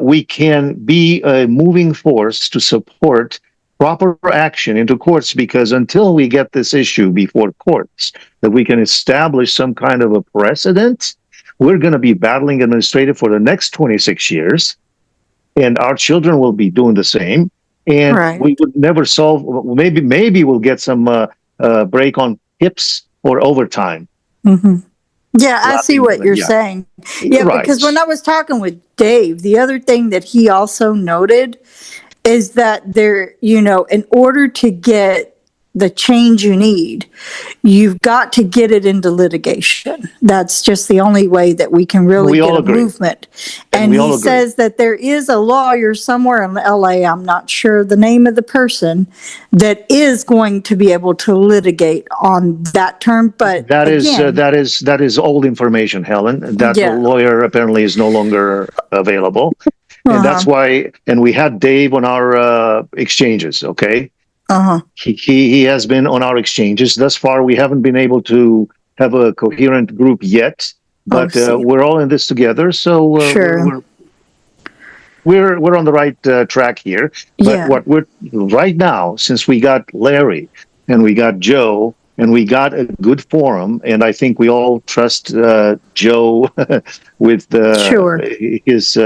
we can be a moving force to support proper action into courts. Because until we get this issue before courts, that we can establish some kind of a precedent, we're going to be battling administrative for the next 26 years, and our children will be doing the same, and Right. we would never solve. Maybe we'll get some break on hips or overtime. Mhm. Yeah, I see Laughing, what you're yeah, saying. Yeah, right. because when I was talking with Dave, the other thing that he also noted is that in order to get the change you need, you've got to get it into litigation. That's just the only way that we can really We get all a agree, movement. and And we he all agree. says that there is a lawyer somewhere in LA, I'm not sure the name of the person, that is going to be able to litigate on that term. But again, That is old information, Helen. That yeah, lawyer apparently is no longer available, and that's uh-huh, why. And we had Dave on our exchanges. Okay, uh-huh. he has been on our exchanges. Thus far, we haven't been able to have a coherent group yet, Oh, but see, we're all in this together. So sure. we're on the right track here. But Yeah, what we're right now, since we got Larry and we got Joe and we got a good forum, and I think we all trust Joe with sure. his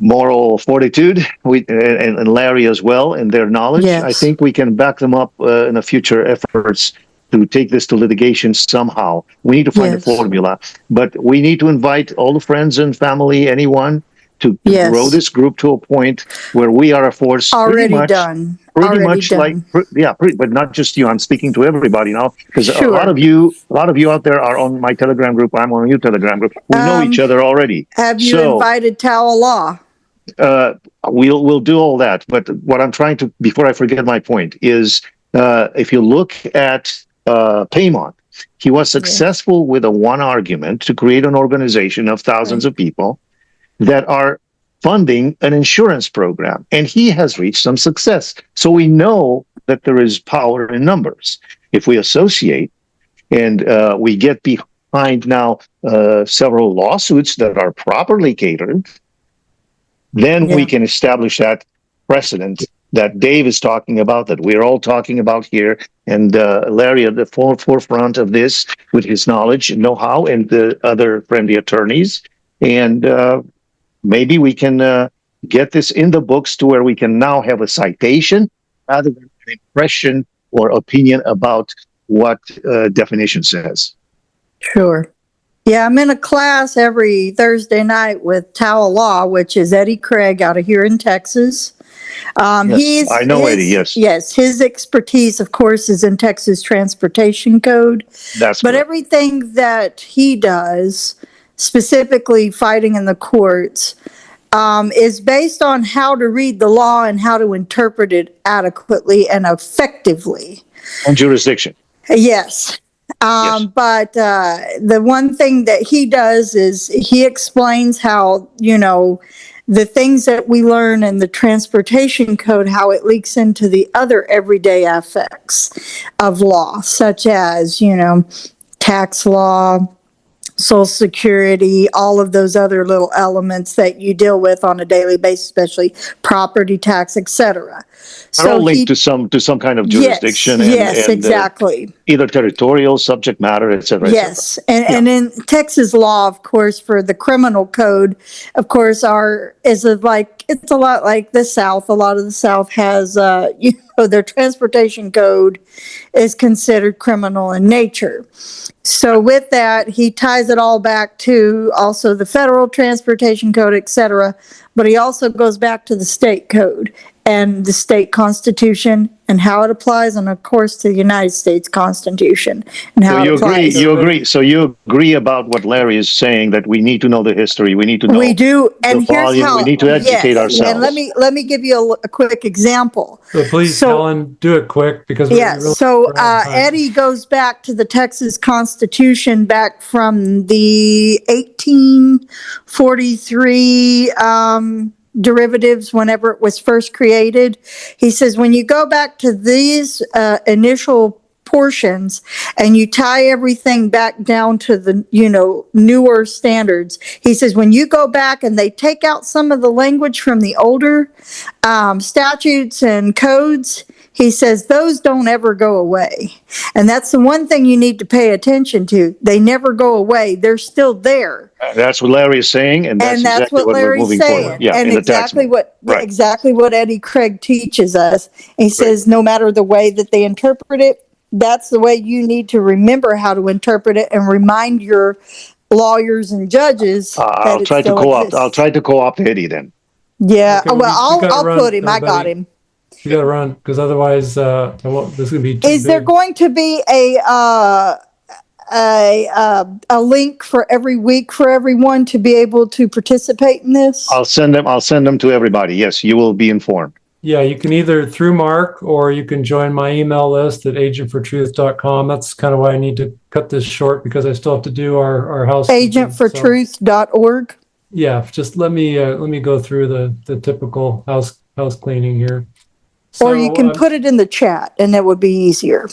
moral fortitude, and Larry as well, and their knowledge. I Yes, think we can back them up in the future efforts to take this to litigation somehow. We need to find a yes, formula, but we need to invite all the friends and family, anyone, to grow yes. this group to a point where we are a force Already done. pretty Already much like, done. yeah, but not just you. I'm speaking to everybody now, because Sure. a lot of you out there are on my Telegram group. I'm on your Telegram group. We know each Um, other already. have you So invited Tower Law? uh, we'll do all that. But what I'm trying to, before I forget my point, is if you look at Paymont, he was Yeah. successful with a one argument to create an organization of thousands Right. of people that are funding an insurance program, and he has reached some success. So we know that there is power in numbers. If we associate and we get behind now several lawsuits that are properly catered, then we Yeah. can establish that precedent that Dave is talking about, that we're all talking about here, and Larry at the forefront of this with his knowledge and know-how, and the other friendly attorneys. And maybe we can get this in the books to where we can now have a citation rather than an impression or opinion about what definition says. Sure. Yeah, I'm in a class every Thursday night with Tower Law, which is Eddie Craig out of here in Texas. Yes, I know Eddie. Yes, Yes, his expertise, of course, is in Texas Transportation Code. that's But correct. everything that he does, specifically fighting in the courts, is based on how to read the law and how to interpret it adequately and effectively. And jurisdiction. Yes. Yes. But the one thing that he does is he explains how, the things that we learn in the transportation code, how it leaks into the other everyday aspects of law, such as, tax law, Social Security, all of those other little elements that you deal with on a daily basis, especially property tax, etc. They're all So linked to some kind of yes, jurisdiction yes, and exactly. either territorial, subject matter, et cetera, et cetera. Yes, and in Texas law, of course, for the criminal code, of course, it's a lot like the South. A lot of the South has, their transportation code is considered criminal in nature. So with that, he ties it all back to also the federal transportation code, et cetera. But he also goes back to the state code and the state constitution and how it applies, and of course to the United States Constitution and how So it you agree, applies. you agree. So you agree about what Larry is saying, that we need to know the history, we need to know We do, and the here's volume, how. we need to educate yes, ourselves. and let me give you a quick example. So please, So- Helen, do it quick because we Yes, really so don't have time. Eddie goes back to the Texas Constitution back from the 1843 derivatives, whenever it was first created. He says, when you go back to these initial portions and you tie everything back down to the, newer standards, he says, when you go back and they take out some of the language from the older statutes and codes, he says those don't ever go away. And that's the one thing you need to pay attention to. They never go away. They're still there. That's what Larry is saying, and that's exactly what what we're Larry's moving saying. forward. Yeah, and in the tax exactly law. Right. exactly what Eddie Craig teaches us. He says no matter the way that they interpret it, that's the way you need to remember how to interpret it and remind your lawyers and judges that I'll it try to still co-opt. exists. I'll try to co-opt Eddie then. Yeah. Okay, well, we gotta I'll run, put him. I got buddy. him. You got to run because otherwise, this is going to be too Is there big. going to be a link for every week for everyone to be able to participate in this? I'll send them to everybody. Yes, you will be informed. Yeah, you can either through Mark or you can join my email list at agentfortruth.com. That's kind of why I need to cut this short because I still have to do our house. Agentfortruth.org. Yeah, just let me go through the typical house cleaning here. Or you can put it in the chat and that would be easier.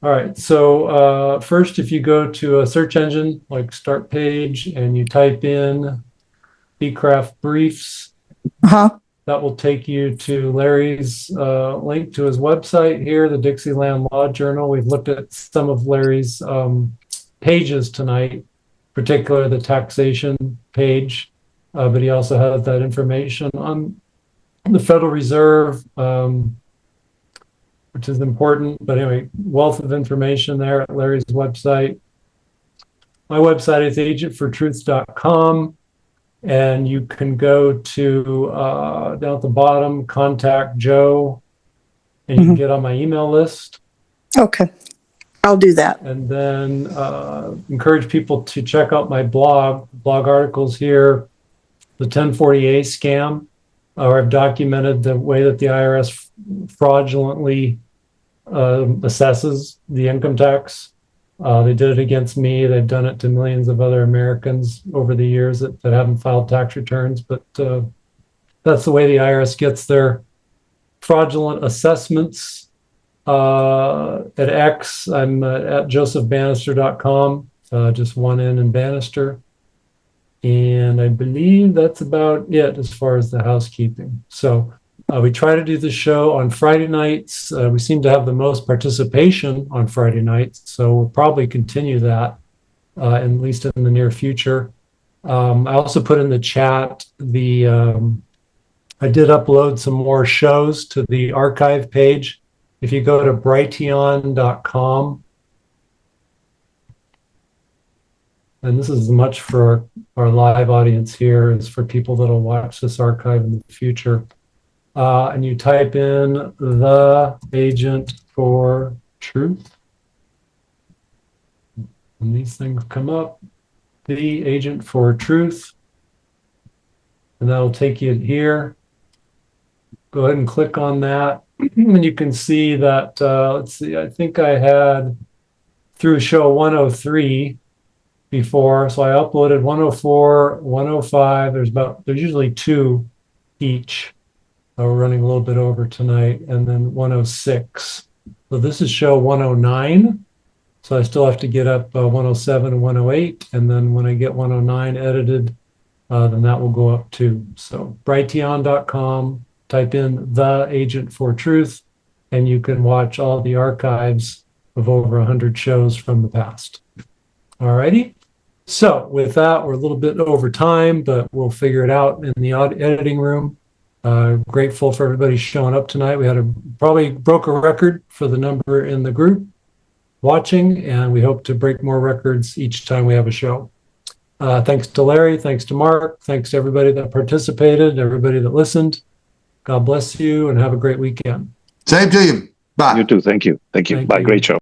All right. So first, if you go to a search engine like Start Page and you type in Beecraft Briefs, that will take you to Larry's link to his website here, the Dixieland Law Journal. We've looked at some of Larry's pages tonight, particularly the taxation page, but he also has that information on the Federal Reserve, which is important. But anyway, wealth of information there at Larry's website. My website is agentfortruth.com. And you can go to down at the bottom, contact Joe, and you can get on my email list. Okay, I'll do that. And then encourage people to check out my blog articles here, the 1040A scam, where I've documented the way that the IRS fraudulently assesses the income tax. They did it against me. They've done it to millions of other Americans over the years that haven't filed tax returns. But that's the way the IRS gets their fraudulent assessments. At X, I'm at josephbannister.com, just one N in Bannister. And I believe that's about it as far as the housekeeping. So we try to do the show on Friday nights. We seem to have the most participation on Friday nights, so we'll probably continue that, at least in the near future. I also put in the chat the I did upload some more shows to the archive page. If you go to brighteon.com, and this is as much for our live audience here as for people that'll watch this archive in the future. And you type in the agent for truth. And these things come up, the agent for truth. And that'll take you here. Go ahead and click on that. And you can see that, let's see, I think I had through show 103 before. So I uploaded 104, 105. There's usually 2 each. We're running a little bit over tonight, and then 106. So this is show 109. So I still have to get up 107 and 108. And then when I get 109 edited, then that will go up too. So brighteon.com, type in the agent for truth, and you can watch all the archives of over 100 shows from the past. All righty. So with that, we're a little bit over time, but we'll figure it out in the editing room. Grateful for everybody showing up tonight. We had probably broke a record for the number in the group watching, and we hope to break more records each time we have a show. Thanks to Larry, thanks to Mark, thanks to everybody that participated, everybody that listened. God bless you and have a great weekend. Same to you. Bye. You too. Thank you. Thank you. Thank Bye. you. Great show.